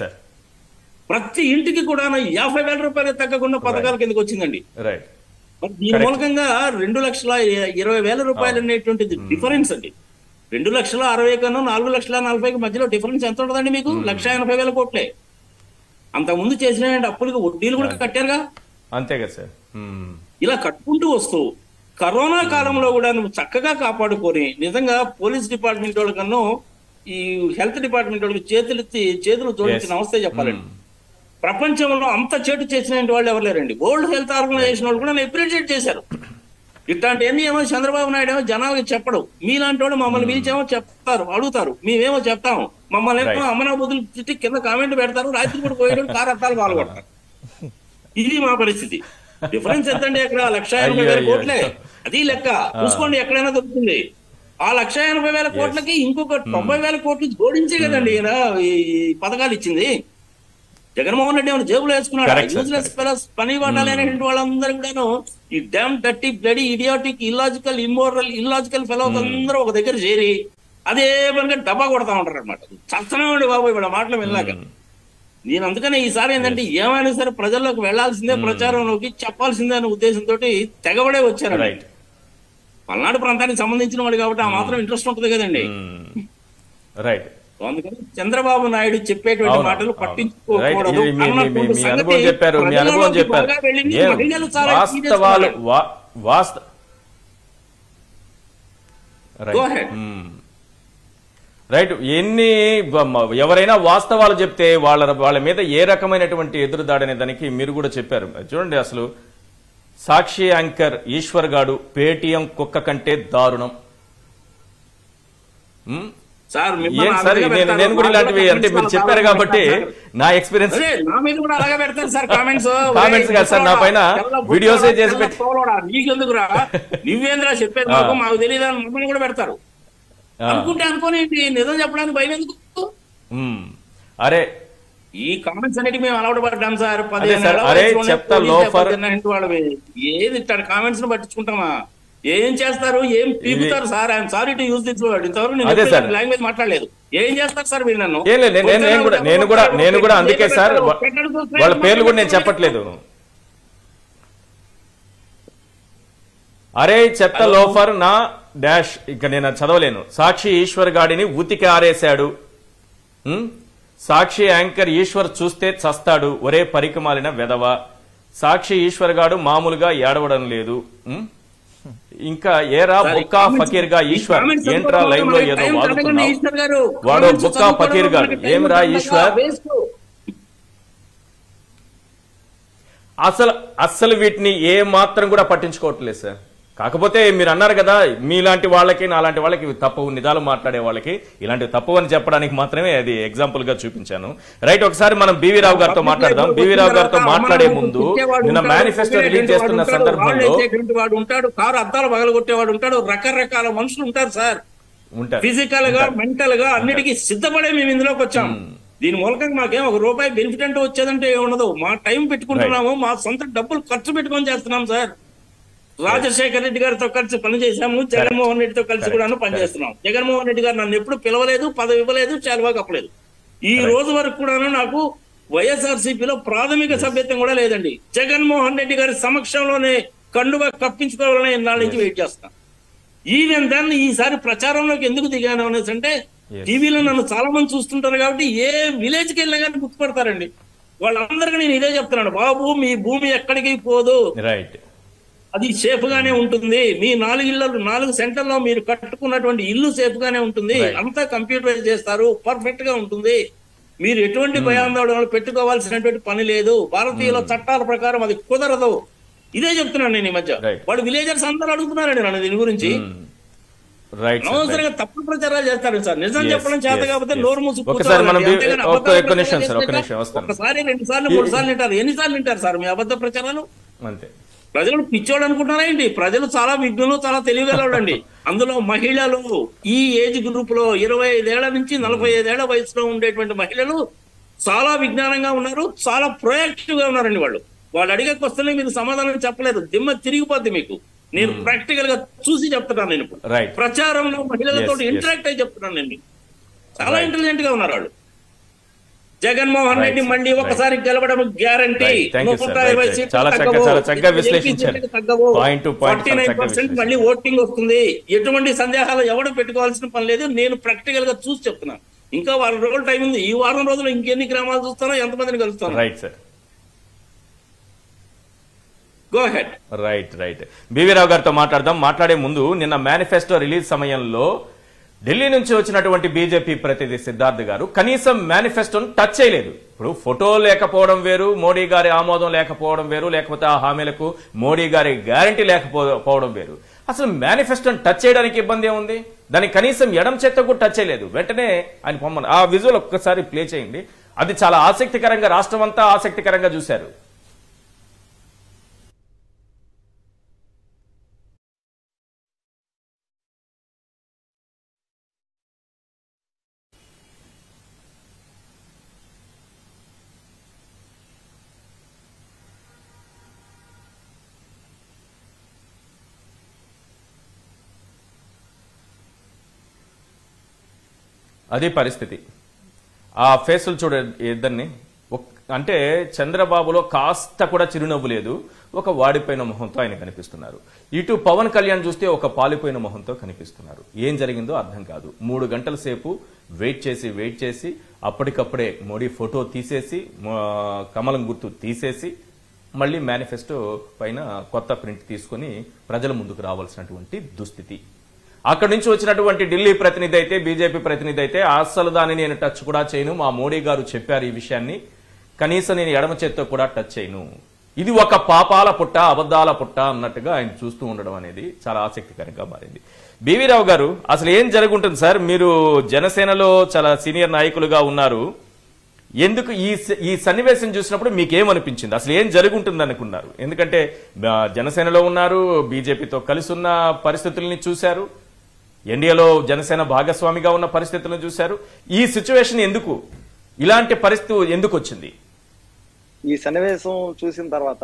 ప్రతి ఇంటికి కూడా 50,000 రూపాయలకి తగ్గకుండా పథకాల కిందకి వచ్చిందండి. దీని మూలకంగా 2,20,000 రూపాయలు అనేటువంటిది డిఫరెన్స్ అండి. 2,60,000 కన్నా 4,40,000 మధ్యలో డిఫరెన్స్ ఎంత ఉంటుందండి మీకు? 1,80,000 కోట్లే. అంతకుముందు చేసిన అప్పులకు వడ్డీలు కూడా కట్టారుగా. అంతే కదా సార్. ఇలా కట్టుకుంటూ వస్తూ కరోనా కాలంలో కూడా నువ్వు చక్కగా కాపాడుకొని నిజంగా పోలీస్ డిపార్ట్మెంట్ వాళ్ళకన్నా ఈ హెల్త్ డిపార్ట్మెంట్ వాళ్ళకి చేతులు జోడించిన నమస్తే చెప్పాలండి. ప్రపంచంలో అంత చేటు చేసిన వాళ్ళు ఎవరు లేరండి. వరల్డ్ హెల్త్ ఆర్గనైజేషన్ వాళ్ళు కూడా అప్రిషియేట్ చేశారు. ఇట్లాంటివన్నీ ఏమో చంద్రబాబు నాయుడు ఏమో జనాలకి చెప్పడు. మీలాంటి వాడు మమ్మల్ని పిలిచేమో చెప్తారు, అడుగుతారు, మేమేమో చెప్తాము. మమ్మల్ని ఏమో అమరాబుద్ధులు తిట్టి కింద కామెంట్ పెడతారు, రాత్రి కూడా పోయేడు కారత్తాలు పాల్గొడతారు. ఇది మా పరిస్థితి. డిఫరెన్స్ ఎంతండి? అక్కడ 1,80,000 కోట్లే. అది లెక్క చూసుకోండి, ఎక్కడైనా దొరుకుతుంది. ఆ 1,80,000 కోట్లకి ఇంకొక 90,000 కోట్లు జోడించే కదండి ఈయన ఈ పథకాలు ఇచ్చింది. జగన్మోహన్ రెడ్డి ఏమైనా జేబులో వేసుకున్నాడు. యూజ్లెస్ ఫెలోస్, పని పట్టాలనేటువంటి వాళ్ళందరూ కూడాను ఈ damn dirty bloody idiotic illogical immoral illogical fellows అందరూ ఒక దగ్గర చేరి అదే పనిగా డబ్బా కొడతా ఉంటారు అనమాట. చస్తనేమండి బాబు ఇప్పుడు మాటలు వెళ్ళాక. నేను అందుకనే ఈసారి ఏంటంటే ఏమైనా సరే ప్రజల్లోకి వెళ్లాల్సిందే, ప్రచారంలోకి చెప్పాల్సిందే అనే ఉద్దేశంతో తెగబడే వచ్చారు. పల్నాడు ప్రాంతానికి సంబంధించిన వాడు కాబట్టి ఆ మాత్రం ఇంట్రెస్ట్ ఉంటుంది కదండి. రైట్. అందుకని చంద్రబాబు నాయుడు చెప్పేటువంటి మాటలు పట్టించుకోకూడదు. రైట్. ఎన్ని ఎవరైనా వాస్తవాలు చెప్తే వాళ్ళ మీద ఏ రకమైనటువంటి ఎదురుదాడనే దానికి మీరు కూడా చెప్పారు. చూడండి, అసలు సాక్షి యాంకర్ ఈశ్వర్ గాడు పేటీఎం కుక్క కంటే దారుణం. నేను కూడా ఇలాంటివి అంటే మీరు చెప్పారు కాబట్టి నా ఎక్స్పీరియన్స్ కామెంట్స్ కాదు సార్, నా పైన వీడియోస్ చేసి పెట్టి నీకెందుకురా నువ్వేంద్రా చెప్పేది మాకు తెలియదు మమ్మల్ని కూడా పెడతారు అనుకుంటే అనుకోని నిజం చెప్పడానికి భయం ఎందుకు? అరే ఈ కామెంట్స్ అన్నిటి మేము అలవాటు పడ్డాం సార్. ఏది కామెంట్స్ ను పట్టించుకుంటామా? ఏం చేస్తారు, ఏం పీపుతారు sir? I'm sorry to use this word. ఇంతవరకు నేను లాంగ్వేజ్ మాట్లాడలేదు. ఏం చేస్తారు సార్ మీరు నన్ను? నేను కూడా అందుకే సార్ వాళ్ళ పేర్లు కూడా నేను చెప్పట్లేదు. అరే చెత్త లోఫర్ నా డాష్ ఇక నేను చదవలేను. సాక్షి ఈశ్వర్ గాడిని ఉతికి ఆరేశాడు. సాక్షి యాంకర్ ఈశ్వర్ చూస్తే చస్తాడు. ఒరే పరికమాలిన వెధవ. సాక్షి ఈశ్వర్ గాడు మామూలుగా ఏడవడం లేదు. ఇంకా ఏరా బుక్కా ఫకీర్ గా ఈశ్వర్ ఏంట్రా లైవ్ లో ఏదో వాడుతున్నావు? వాడు బుక్కా ఫకీర్ గాడు. ఏమిరా ఈశ్వర్? అసలు వీటిని ఏ మాత్రం కూడా పట్టించుకోవట్లేదు సార్. కాకపోతే మీరు అన్నారు కదా మీలాంటి వాళ్ళకి నాలాంటి వాళ్ళకి తప్పవు, నిజాలు మాట్లాడే వాళ్ళకి ఇలాంటివి తప్పవు అని చెప్పడానికి మాత్రమే అది ఎగ్జాంపుల్ గా చూపించాను. రైట్, ఒకసారి మనం బివి రావు గారితో మాట్లాడదాం. బివి రావు గారితో మాట్లాడే ముందు నిన్న మేనిఫెస్టో రిలీజ్ చేస్తున్న సందర్భంలో వాడు ఉంటాడు, కారు అద్దాలు పగలగొట్టేవాడు ఉంటాడు, రకరకాల మనుషులు ఉంటారు సార్. ఉంటారు, ఫిజికల్ గా మెంటల్ గా అన్నిటికీ సిద్ధపడే మేము ఇందులోకి వచ్చాం. దీని మూలకంగా మాకేం ₹1 బెనిఫిట్ అంటూ వచ్చేదంటే ఏముండదు. మా టైం పెట్టుకుంటున్నాము, మా సొంత డబ్బులు ఖర్చు పెట్టుకొని చేస్తున్నాం సార్. రాజశేఖర రెడ్డి గారితో కలిసి పనిచేసాము, జగన్మోహన్ రెడ్డితో కలిసి కూడా పనిచేస్తున్నాం. జగన్మోహన్ రెడ్డి గారు నన్ను ఎప్పుడు పిలవలేదు, పదవి ఇవ్వలేదు, చాలువా కప్పలేదు. ఈ రోజు వరకు కూడా నాకు వైఎస్ఆర్సీపీలో ప్రాథమిక సభ్యత్వం కూడా లేదండి. జగన్మోహన్ రెడ్డి గారి సమక్షంలోనే కండుగా కప్పించుకోవాలని ఇన్నాళ్ళ నుంచి వెయిట్ చేస్తాను. ఈవెన్ దాన్ని ఈసారి ప్రచారంలోకి ఎందుకు దిగాను అనేసి అంటే, టీవీలో నన్ను చాలా మంది చూస్తుంటారు కాబట్టి ఏ విలేజ్కి వెళ్ళినా కానీ గుర్తుపడతారండి. వాళ్ళందరికీ నేను ఇదే చెప్తున్నాను, బాబు మీ భూమి ఎక్కడికి పోదు, రైట్, అది సేఫ్ గానే ఉంటుంది. మీ 4 సెంటర్లో మీరు కట్టుకున్నటువంటి ఇల్లు సేఫ్ గానే ఉంటుంది. అంతా కంప్యూటరైజ్ చేస్తారు, పర్ఫెక్ట్ గా ఉంటుంది. మీరు ఎటువంటి భయాందోళనలు పెట్టుకోవాల్సినటువంటి పని లేదు. భారతీయుల చట్టాల ప్రకారం అది కుదరదు. ఇదే చెప్తున్నాను నేను ఈ మధ్య. వాడు విలేజర్స్ అందరూ అడుగుతున్నారండి నన్ను దీని గురించి. అనవసరంగా తప్పుడు ప్రచారాలు చేస్తారు సార్. నిజం చెప్పడం చేత కాకపోతే నోరు మూసుకుంటారు. ఒకసారి 2 సార్లు 3 సార్లు వింటారు. ఎన్నిసార్లు వింటారు సార్ మీ అబద్ధ ప్రచారాలు? అంతే. ప్రజలు పిచ్చోడు అనుకుంటున్నారా ఏంటి? ప్రజలు చాలా విజ్ఞులు, చాలా తెలివిగలవాడండి. అందులో మహిళలు ఈ ఏజ్ గ్రూప్ లో 25 ఏళ్ల నుంచి 45 ఏళ్ల వయసులో ఉండేటువంటి మహిళలు చాలా విజ్ఞానంగా ఉన్నారు, చాలా ప్రొయాక్టివ్ గా ఉన్నారండి. వాళ్ళు అడిగే క్వశ్చన్ మీరు సమాధానం చెప్పలేరు, దిమ్మ తిరిగిపోద్ది మీకు. నేను ప్రాక్టికల్ గా చూసి చెప్తున్నాను. నేను ప్రచారంలో మహిళలతో ఇంటరాక్ట్ అయి చెప్తున్నాను. నేను చాలా ఇంటెలిజెంట్ గా ఉన్నారు వాళ్ళు. జగన్మోహన్ రెడ్డి మళ్ళీ ఒకసారి గెలవడం గ్యారంటీ. 49% మళ్ళీ ఓటింగ్ వస్తుంది. ఎటువంటి సందేహాలు ఎవరు పెట్టుకోవాల్సిన పని లేదు. నేను ప్రాక్టికల్ గా చూసి చెప్తున్నాను. ఇంకా వారం రోజులు టైం ఉంది. ఈ వారం రోజులు ఇంకెన్ని గ్రామాలు చూస్తానో, ఎంతమందిని కలుస్తాను. Right sir, go ahead. Right. BV Rao గారితో మాట్లాడదాం. మాట్లాడే ముందు నిన్న మేనిఫెస్టో రిలీజ్ సమయంలో ఢిల్లీ నుంచి వచ్చినటువంటి బీజేపీ ప్రతినిధి సిద్ధార్థ్ గారు కనీసం మేనిఫెస్టోను టచ్ చేయలేదు. ఇప్పుడు ఫోటో లేకపోవడం వేరు, మోడీ గారి ఆమోదం లేకపోవడం వేరు, లేకపోతే ఆ హామీలకు మోడీ గారి గ్యారంటీ లేకపోవడం వేరు. అసలు మేనిఫెస్టోను టచ్ చేయడానికి ఇబ్బంది ఏముంది? దానికి కనీసం ఎడం చేత్తో కూడా టచ్ చేయలేదు. వెంటనే ఆయన పొమ్మను ఆ విజువల్ ఒక్కసారి ప్లే చేయండి. అది చాలా ఆసక్తికరంగా, రాష్ట్రం అంతా ఆసక్తికరంగా చూశారు. అది పరిస్థితి. ఆ ఫేసులు చూడ ఇద్దరిని. అంటే చంద్రబాబులో కాస్త కూడా చిరునవ్వు లేదు. ఒక వాడిపోయిన మొహంతో ఆయన కనిపిస్తున్నారు. ఇటు పవన్ కళ్యాణ్ చూస్తే ఒక పాలిపోయిన మొహంతో కనిపిస్తున్నారు. ఏం జరిగిందో అర్థం కాదు. 3 గంటల సేపు వెయిట్ చేసి అప్పటికప్పుడే మోడీ ఫోటో తీసేసి, కమలం గుర్తు తీసేసి, మళ్ళీ మేనిఫెస్టో పైన కొత్త ప్రింట్ తీసుకుని ప్రజల ముందుకు రావాల్సినటువంటి దుస్థితి. అక్కడి నుంచి వచ్చినటువంటి ఢిల్లీ ప్రతినిధి అయితే, బీజేపీ ప్రతినిధి అయితే, అస్సలు దాన్ని నేను టచ్ కూడా చేయను, మా మోడీ గారు చెప్పారు ఈ విషయాన్ని, కనీసం నేను ఎడమ చేత్తో కూడా టచ్ చేయను. ఇది ఒక పాపాల పుట్ట, అబద్ధాల పుట్ట అన్నట్టుగా ఆయన చూస్తూ ఉండడం అనేది చాలా ఆసక్తికరంగా మారింది. బివి రావు గారు, అసలు ఏం జరుగుంటుంది సార్? మీరు జనసేనలో చాలా సీనియర్ నాయకులుగా ఉన్నారు. ఎందుకు ఈ సన్నివేశం చూసినప్పుడు మీకేమనిపించింది? అసలు ఏం జరుగుంటుంది అనుకున్నారు? ఎందుకంటే జనసేనలో ఉన్నారు, బీజేపీతో కలిసి ఉన్న పరిస్థితుల్ని చూశారు, ఎన్డీఏలో జనసేన భాగస్వామిగా ఉన్న పరిస్థితులను చూశారు. ఈ సిచ్యువేషన్ ఎందుకు, ఇలాంటి పరిస్థితి ఎందుకు వచ్చింది? ఈ సన్నివేశం చూసిన తర్వాత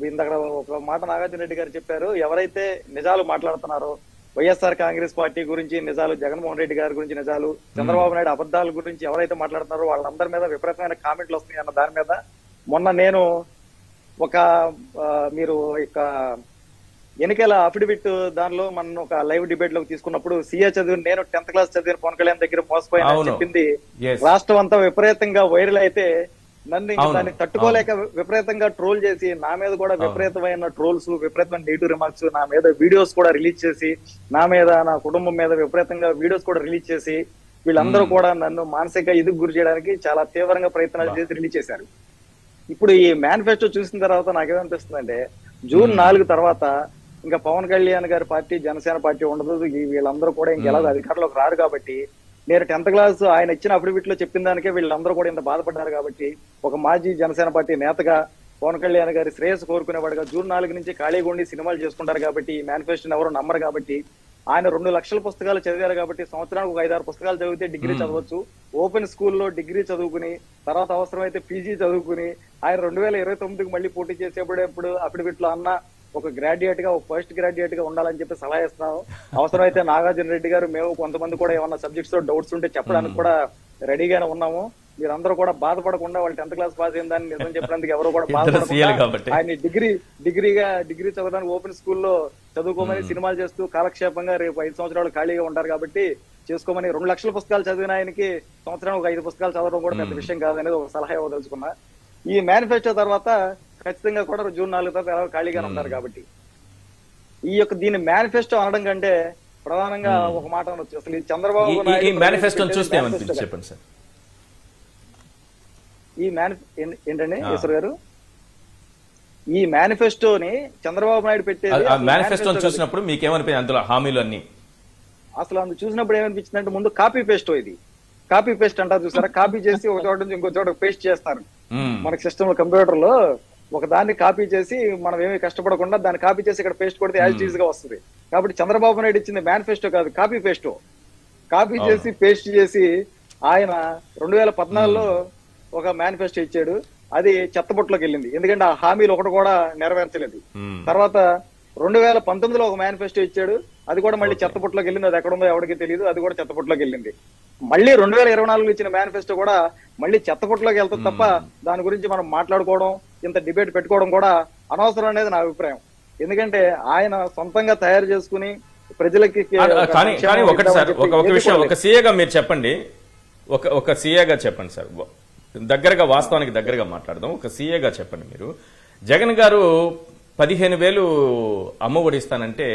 ఇందాక ఒక మాట నాగార్జున రెడ్డి గారు చెప్పారు, ఎవరైతే నిజాలు మాట్లాడుతున్నారో, వైఎస్ఆర్ కాంగ్రెస్ పార్టీ గురించి నిజాలు, జగన్మోహన్ రెడ్డి గారి గురించి నిజాలు, చంద్రబాబు నాయుడు అబద్ధాల గురించి ఎవరైతే మాట్లాడుతున్నారో వాళ్ళందరి మీద విపరీతమైన కామెంట్లు వస్తున్నాయి అన్న దాని మీద మొన్న నేను మీరు ఇక ఎన్నికల అఫిడవిట్ దానిలో మనం ఒక లైవ్ డిబేట్ లోకి తీసుకున్నప్పుడు సీఏ చదివిన నేను 10th క్లాస్ చదివిన పవన్ కళ్యాణ్ దగ్గర మోసపోయినా చెప్పింది రాష్ట్రం అంతా విపరీతంగా వైరల్ అయితే నన్ను దాన్ని తట్టుకోలేక విపరీతంగా ట్రోల్ చేసి, నా మీద కూడా విపరీతమైన ట్రోల్స్, విపరీతమైన నెగిటివ్ రిమార్క్స్, నా మీద వీడియోస్ కూడా రిలీజ్ చేసి, నా మీద, నా కుటుంబం మీద విపరీతంగా వీడియోస్ కూడా రిలీజ్ చేసి, వీళ్ళందరూ కూడా నన్ను మానసిక ఇదికి గురి చేయడానికి చాలా తీవ్రంగా ప్రయత్నాలు చేసి రిలీజ్ చేశారు. ఇప్పుడు ఈ మేనిఫెస్టో చూసిన తర్వాత నాకేమనిపిస్తుందంటే, జూన్ 4 తర్వాత ఇంకా పవన్ కళ్యాణ్ గారి పార్టీ జనసేన పార్టీ ఉండదు, వీళ్ళందరూ కూడా ఇంకెలా అధికారంలోకి రారు కాబట్టి నేను 10th క్లాస్ ఆయన ఇచ్చిన అఫిడవిట్ లో చెప్పిన దానికే వీళ్ళందరూ కూడా ఇంత బాధపడ్డారు కాబట్టి ఒక మాజీ జనసేన పార్టీ నేతగా పవన్ కళ్యాణ్ గారి శ్రేయస్సు కోరుకునేవాడుగా జూన్ 4 నుంచి ఖాళీగా ఉండి సినిమాలు చేసుకుంటారు కాబట్టి ఈ మేనిఫెస్టోని ఎవరు నమ్మరు కాబట్టి ఆయన 2 లక్షల పుస్తకాలు చదివారు కాబట్టి సంవత్సరానికి ఒక 5-6 పుస్తకాలు చదివితే డిగ్రీ చదవచ్చు. ఓపెన్ స్కూల్లో డిగ్రీ చదువుకుని తర్వాత అవసరమైతే పీజీ చదువుకుని ఆయన 2029కి మళ్ళీ పోటీ చేసేప్పుడు అఫిడవిట్ లో అన్న ఒక గ్రాడ్యుయేట్ గా ఒక పోస్ట్ గ్రాడ్యుయేట్ గా ఉండాలని చెప్పి సలహా ఇస్తున్నాను. అవసరమైతే నాగార్జున రెడ్డి గారు మేము కొంతమంది కూడా ఏమన్నా సబ్జెక్ట్స్ లో డౌట్స్ ఉంటే చెప్పడానికి కూడా రెడీగానే ఉన్నాము. మీరందరూ కూడా బాధపడకుండా వాళ్ళు 10th క్లాస్ పాస్ అయిందని నిజం చెప్పినందుకు ఎవరు కూడా బాధపడకుండా ఆయన డిగ్రీ చదవడానికి ఓపెన్ స్కూల్లో చదువుకోమని సినిమాలు చేస్తూ కాలక్షేపంగా రేపు 5 సంవత్సరాలు ఖాళీగా ఉంటారు కాబట్టి చేసుకోమని 2 లక్షల పుస్తకాలు చదివిన ఆయనకి సంవత్సరానికి ఒక 5 పుస్తకాలు చదవడం కూడా పెద్ద విషయం కాదనేది ఒక సలహా ఇవ్వదలుచుకున్నా. ఈ మేనిఫెస్టో తర్వాత ఖచ్చితంగా కూడా జూన్ 4 తర్వాత ఖాళీగానే ఉంటారు కాబట్టి ఈ యొక్క దీని మేనిఫెస్టో అనడం కంటే ప్రధానంగా ఒక మాట అనొచ్చు. అసలు ఈ చంద్రబాబు ఏంటండి ఈశ్వర్ గారు ఈ మేనిఫెస్టోని చంద్రబాబు నాయుడు పెట్టేది చూసినప్పుడు మీకేమనిపించింది అందులో హామీలు అన్ని? అసలు అందులో చూసినప్పుడు ఏమనిపించింది అంటే ముందు కాపీ పేస్ట్ ఇది కాపీ పేస్ట్ అంటారు చూసారా, కాపీ చేసి ఒక చోట నుంచి ఇంకో చోట పేస్ట్ చేస్తారు. మనకి సిస్టమ్ లో కంప్యూటర్ లో ఒక దాన్ని కాపీ చేసి మనం ఏమీ కష్టపడకుండా దాన్ని కాపీ చేసి ఇక్కడ పేస్ట్ కొడితే యాజ్ ఈజ్ గా వస్తుంది. కాబట్టి చంద్రబాబు నాయుడు ఇచ్చింది మేనిఫెస్టో కాదు కాపీ పేస్ట్. కాపీ చేసి పేస్ట్ చేసి ఆయన 2014లో ఒక మేనిఫెస్టో ఇచ్చాడు, అది చెత్తబుట్టలోకి వెళ్ళింది. ఎందుకంటే ఆ హామీలు ఒకటి కూడా నెరవేర్చలేదు. తర్వాత 2019లో ఒక మేనిఫెస్టో ఇచ్చాడు, అది కూడా మళ్ళీ చెత్తబుట్టలోకి వెళ్ళింది. అది ఎక్కడ ఉందో ఎవరికి తెలియదు, అది కూడా చెత్తబుట్టలోకి వెళ్ళింది. మళ్ళీ 2024లో ఇచ్చిన మేనిఫెస్టో కూడా మళ్ళీ చెత్తబుట్టలోకి వెళ్తుంది తప్ప దాని గురించి మనం మాట్లాడుకోవడం ఇంత డిబేట్ పెట్టుకోవడం కూడా అనవసరం అనేది నా అభిప్రాయం. ఎందుకంటే ఆయన సొంతంగా తయారు చేసుకుని ప్రజలకి ఒక విషయం ఒక సీఏగా మీరు చెప్పండి, ఒక సీఏగా చెప్పండి సార్, దగ్గరగా వాస్తవానికి దగ్గరగా మాట్లాడదాం. ఒక సీఏగా చెప్పండి, మీరు జగన్ గారు 15,000 అమ్మ ఒడిస్తానంటే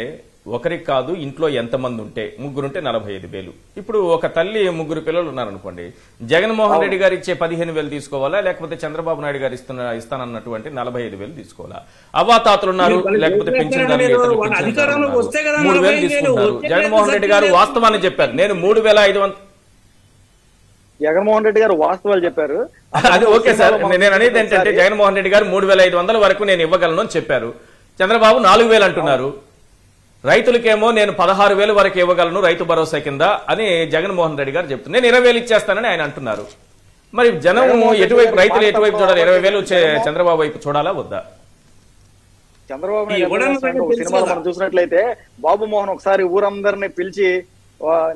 ఒకరికి కాదు, ఇంట్లో ఎంతమంది ఉంటే ముగ్గురుంటే 45,000. ఇప్పుడు ఒక తల్లి 3 పిల్లలు ఉన్నారనుకోండి, జగన్మోహన్ రెడ్డి గారు ఇచ్చే 15,000 తీసుకోవాలా, లేకపోతే చంద్రబాబు నాయుడు గారు ఇస్తానన్నటువంటి 45,000 తీసుకోవాలా? అవ్వాతాతలు ఉన్నారు, లేకపోతే పెన్షన్దారులు 3,000 తీసుకుంటారు. జగన్మోహన్ రెడ్డి గారు వాస్తవాన్ని చెప్పారు, నేను 3,500. జగన్మోహన్ రెడ్డి గారు వాస్తవాలు చెప్పారు, అది ఓకే సార్. నేను అనేది ఏంటంటే జగన్మోహన్ రెడ్డి గారు 3,500 వరకు నేను ఇవ్వగలను అని చెప్పారు. చంద్రబాబు 4,000 అంటున్నారు. రైతులకేమో నేను 16,000 వరకు ఇవ్వగలను రైతు భరోసా కింద అని జగన్మోహన్ రెడ్డి గారు చెప్తున్నారు. నేను 20,000 ఇచ్చేస్తానని ఆయన అంటున్నారు. మరి జనం ఎటువైపు, రైతులు ఎటువైపు చూడాలి? 20,000 చంద్రబాబు వైపు చూడాలా వద్దా? చంద్రబాబు నాయుడు సినిమాలో మనం చూసినట్లయితే బాబు మోహన్ ఒకసారి ఊరందరినీ పిలిచి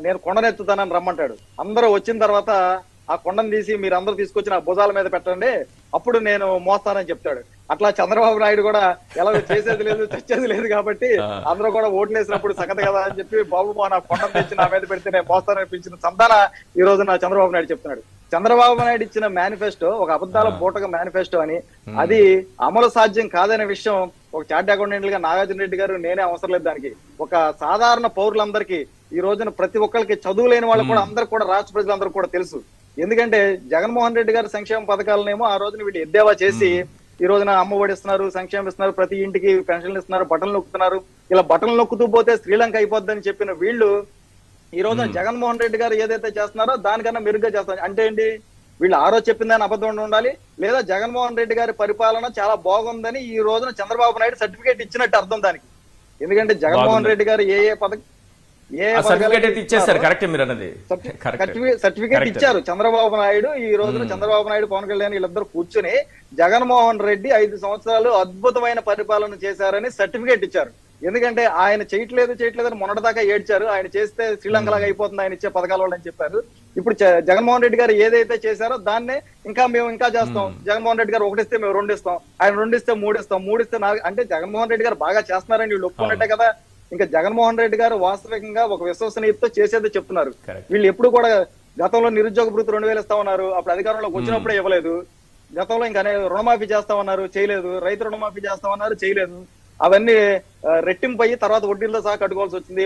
నేను కొండనెత్తుతానని రమ్మంటాడు. అందరూ వచ్చిన తర్వాత ఆ కొండను తీసి మీరు అందరూ తీసుకొచ్చి నా భుజాల మీద పెట్టండి, అప్పుడు నేను మోస్తానని చెప్తాడు. అట్లా చంద్రబాబు నాయుడు కూడా ఎలా చేసేది లేదు చచ్చేది లేదు కాబట్టి అందరూ కూడా ఓట్లు వేసినప్పుడు సంగతి కదా అని చెప్పి బాబు మోహన్ ఆ కొండను తెచ్చి నా మీద పెడితే నేను మోస్తాననిపించిన సంతాన ఈ రోజు నా చంద్రబాబు నాయుడు చెప్తున్నాడు. చంద్రబాబు నాయుడు ఇచ్చిన మేనిఫెస్టో ఒక అబద్ధాల పూటక మేనిఫెస్టో అని, అది అమలు సాధ్యం కాదనే విషయం ఒక చార్ట్ అకౌంటెంట్ గా నాగార్జున రెడ్డి గారు నేనే అవసరం లేదు దానికి. ఒక సాధారణ పౌరులందరికీ ఈ రోజున ప్రతి ఒక్కరికి చదువు లేని వాళ్ళు కూడా అందరు కూడా రాష్ట్ర ప్రజలందరూ కూడా తెలుసు. ఎందుకంటే జగన్మోహన్ రెడ్డి గారు సంక్షేమ పథకాలనేమో ఆ రోజున వీళ్ళు ఎద్దేవా చేసి ఈ రోజున అమ్మ ఒడి ఇస్తున్నారు, సంక్షేమం ఇస్తున్నారు, ప్రతి ఇంటికి పెన్షన్లు ఇస్తున్నారు, బటన్లు నొక్కుతున్నారు. ఇలా బటన్లు నొక్కుతూ పోతే శ్రీలంక అయిపోద్దని చెప్పిన వీళ్ళు ఈ రోజున జగన్మోహన్ రెడ్డి గారు ఏదైతే చేస్తున్నారో దానికన్నా మెరుగ్గా చేస్తారు. అంటే ఏంటి, వీళ్ళు ఆ రోజు చెప్పిందని అబద్ధం ఉండాలి, లేదా జగన్మోహన్ రెడ్డి గారి పరిపాలన చాలా బాగుందని ఈ రోజున చంద్రబాబు నాయుడు సర్టిఫికేట్ ఇచ్చినట్టు అర్థం దానికి. ఎందుకంటే జగన్మోహన్ రెడ్డి గారు ఏ పథకం సర్టిఫికేట్ ఇచ్చారు చంద్రబాబు నాయుడు. ఈ రోజున చంద్రబాబు నాయుడు పవన్ కళ్యాణ్ వీళ్ళిద్దరు కూర్చుని జగన్మోహన్ రెడ్డి 5 సంవత్సరాలు అద్భుతమైన పరిపాలన చేశారని సర్టిఫికేట్ ఇచ్చారు. ఎందుకంటే ఆయన చేయట్లేదని మొన్నటిదాకా ఏడ్చారు, ఆయన చేస్తే శ్రీలంక లాగా అయిపోతుంది ఆయన ఇచ్చే పథకాల వల్ల అని చెప్పారు. ఇప్పుడు జగన్మోహన్ రెడ్డి గారు ఏదైతే చేశారో దాన్నే మేము ఇంకా చేస్తాం. జగన్మోహన్ రెడ్డి గారు 1 ఇస్తే మేము 2 ఇస్తాం, ఆయన 2 ఇస్తే 3 ఇస్తాం, 3 ఇస్తే 4. అంటే జగన్మోహన్ రెడ్డి గారు బాగా చేస్తున్నారని వీళ్ళు ఒప్పుకున్నట్టే కదా. ఇంకా జగన్మోహన్ రెడ్డి గారు వాస్తవికంగా ఒక విశ్వసనీయతతో చేసేది చెప్తున్నారు. వీళ్ళు ఎప్పుడు కూడా గతంలో నిరుద్యోగ భృతి 2,000 ఇస్తామన్నారు, అప్పుడు అధికారంలోకి వచ్చినప్పుడే ఇవ్వలేదు. గతంలో ఇంకా రుణమాఫీ చేస్తామన్నారు, చేయలేదు. రైతు రుణమాఫీ చేస్తామన్నారు, చేయలేదు. అవన్నీ రెట్టింపు అయ్యి తర్వాత వడ్డీలతో సహా కట్టుకోవాల్సి వచ్చింది.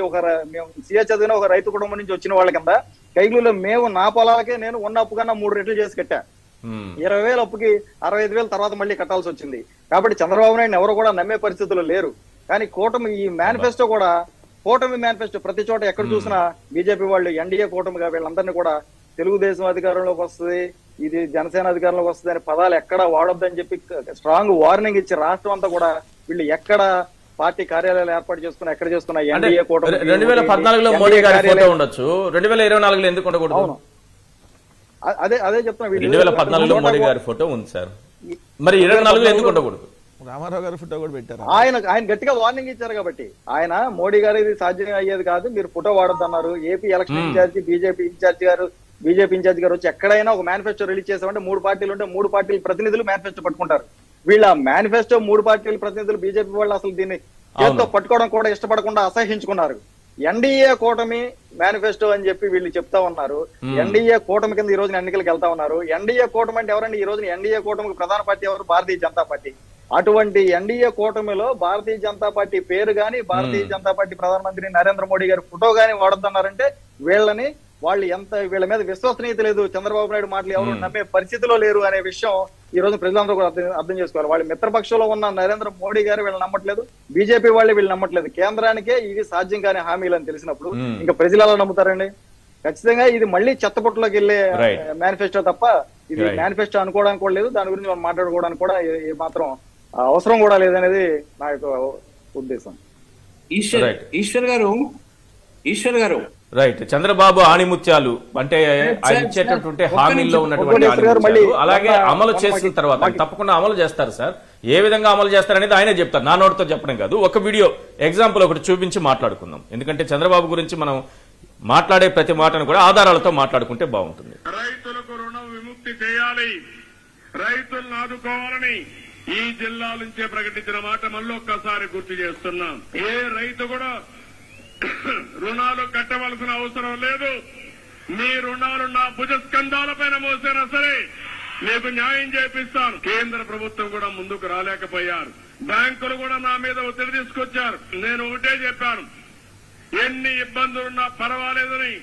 మేము సీఏ చదివిన ఒక రైతు కుటుంబం నుంచి వచ్చిన వాళ్ళ కింద కైగులో మేము నా పొలాలకే నేను ఉన్న అప్పు కన్నా 3 రెట్లు చేసి కట్టా. 20,000 అప్పుకి 65,000 తర్వాత మళ్ళీ కట్టాల్సి వచ్చింది. కాబట్టి చంద్రబాబు నాయుడు ఎవరు కూడా నమ్మే పరిస్థితులు లేరు. కానీ కూటమి ఈ మేనిఫెస్టో కూడా కూటమి మేనిఫెస్టో ప్రతి చోట ఎక్కడ చూసినా బీజేపీ వాళ్ళు ఎన్డీఏ కూటమిగా వీళ్ళందరినీ కూడా తెలుగుదేశం అధికారంలోకి వస్తుంది, ఇది జనసేన అధికారంలోకి వస్తుంది అనే పదాలు ఎక్కడా వాడొద్దని చెప్పి స్ట్రాంగ్ వార్నింగ్ ఇచ్చి రాష్ట్రం అంతా కూడా వీళ్ళు ఎక్కడ పార్టీ కార్యాలయాలు ఏర్పాటు చేసుకున్నా ఎక్కడ చేసుకున్నా ఎన్డీఏ కూటమి 2014లో మోడీ గారి ఫోటో ఉండొచ్చు, 2024లో ఎందుకు ఉండకూడదు? అదే చెప్తున్నా. 2014లో మోడీ గారి ఫోటో ఉంది సార్, మరి 24లో ఎందుకు ఉండకూడదు? రామారావు గారి ఫోటో కూడా పెట్టారు. ఆయన గట్టిగా వార్నింగ్ ఇచ్చారు కాబట్టి ఆయన మోడీ గారు ఇది సాధ్యం అయ్యేది కాదు, మీరు ఫోటో వాడొద్దన్నారు. AP election incharge BJP incharge గారు వచ్చి ఎక్కడైనా ఒక మేనిఫెస్టో రిలీజ్ చేసామంటే 3 పార్టీలు ఉంటే 3 పార్టీల ప్రతినిధులు మేనిఫెస్టో పట్టుకుంటారు. వీళ్ళ మేనిఫెస్టో 3 పార్టీల ప్రతినిధులు బీజేపీ వాళ్ళు అసలు దీన్ని చేతితో పట్టుకోవడం కూడా ఇష్టపడకుండా అసహించుకున్నారు. ఎన్డీఏ కూటమి మేనిఫెస్టో అని చెప్పి వీళ్ళు చెప్తా ఉన్నారు. ఎన్డీఏ కూటమి కింద ఈ రోజున ఎన్నికలకు వెళ్తా ఉన్నారు. ఎన్డీఏ కూటమి అంటే ఎవరండి? ఈ రోజున ఎన్డీఏ కూటమికి ప్రధాన పార్టీ ఎవరు? భారతీయ జనతా పార్టీ. అటువంటి ఎన్డీఏ కూటమిలో భారతీయ జనతా పార్టీ పేరు గాని, భారతీయ జనతా పార్టీ ప్రధానమంత్రి నరేంద్ర మోడీ గారి ఫోటో గాని వాడొద్దన్నారంటే వాళ్ళు వీళ్ళ మీద విశ్వసనీయత లేదు, చంద్రబాబు నాయుడు మాటలు ఎవరు నమ్మే పరిస్థితిలో లేరు అనే విషయం ఈ రోజు ప్రజలందరూ కూడా అర్థం చేసుకోవాలి. వాళ్ళ మిత్రపక్షంలో ఉన్న నరేంద్ర మోడీ గారు వీళ్ళు నమ్మట్లేదు, బీజేపీ వాళ్ళే వీళ్ళు నమ్మట్లేదు. కేంద్రానికే ఇది సాధ్యం కాని హామీలు అని తెలిసినప్పుడు ఇంకా ప్రజలు ఎలా నమ్ముతారండి? ఖచ్చితంగా ఇది మళ్ళీ చెత్తపుట్టలోకి వెళ్లే మేనిఫెస్టో తప్ప ఇది మేనిఫెస్టో అనుకోవడానికి కూడా లేదు, దాని గురించి మనం మాట్లాడుకోవడానికి కూడా మాత్రం అవసరం కూడా లేదనేది నా యొక్క ఉద్దేశం. ఈశ్వర్ గారు రైట్. చంద్రబాబు ఆణిముత్యాలు అంటే ఆయన ఇచ్చేటటువంటి హామీల్లో ఉన్నటువంటి ఆణిముత్యాలు అలాగే అమలు చేసిన తర్వాత తప్పకుండా అమలు చేస్తారు సార్. ఏ విధంగా అమలు చేస్తారనేది ఆయనే చెప్తారు, నా నోటితో చెప్పడం కాదు. ఒక వీడియో ఎగ్జాంపుల్ ఒకటి చూపించి మాట్లాడుకుందాం, ఎందుకంటే చంద్రబాబు గురించి మనం మాట్లాడే ప్రతి మాటను కూడా ఆధారాలతో మాట్లాడుకుంటే బాగుంటుంది. రైతులకు రుణం విముక్తి చేయాలి, రైతులను ఆదుకోవాలని ఈ జిల్లా నుంచే ప్రకటించిన మాట మళ్ళీ ఒక్కసారి గుర్తు చేస్తున్నాం. ఏ రైతు కూడా రుణాలు కట్టవలసిన అవసరం లేదు. మీ రుణాలు నా భుజస్కంధాలపైన మోసినా సరే మీకు న్యాయం చేపిస్తాను. కేంద్ర ప్రభుత్వం కూడా ముందుకు రాలేకపోయారు, బ్యాంకులు కూడా నా మీద ఒత్తిడి తీసుకొచ్చారు. నేను ఒకటే చెప్పాను, ఎన్ని ఇబ్బందులున్నా పర్వాలేదని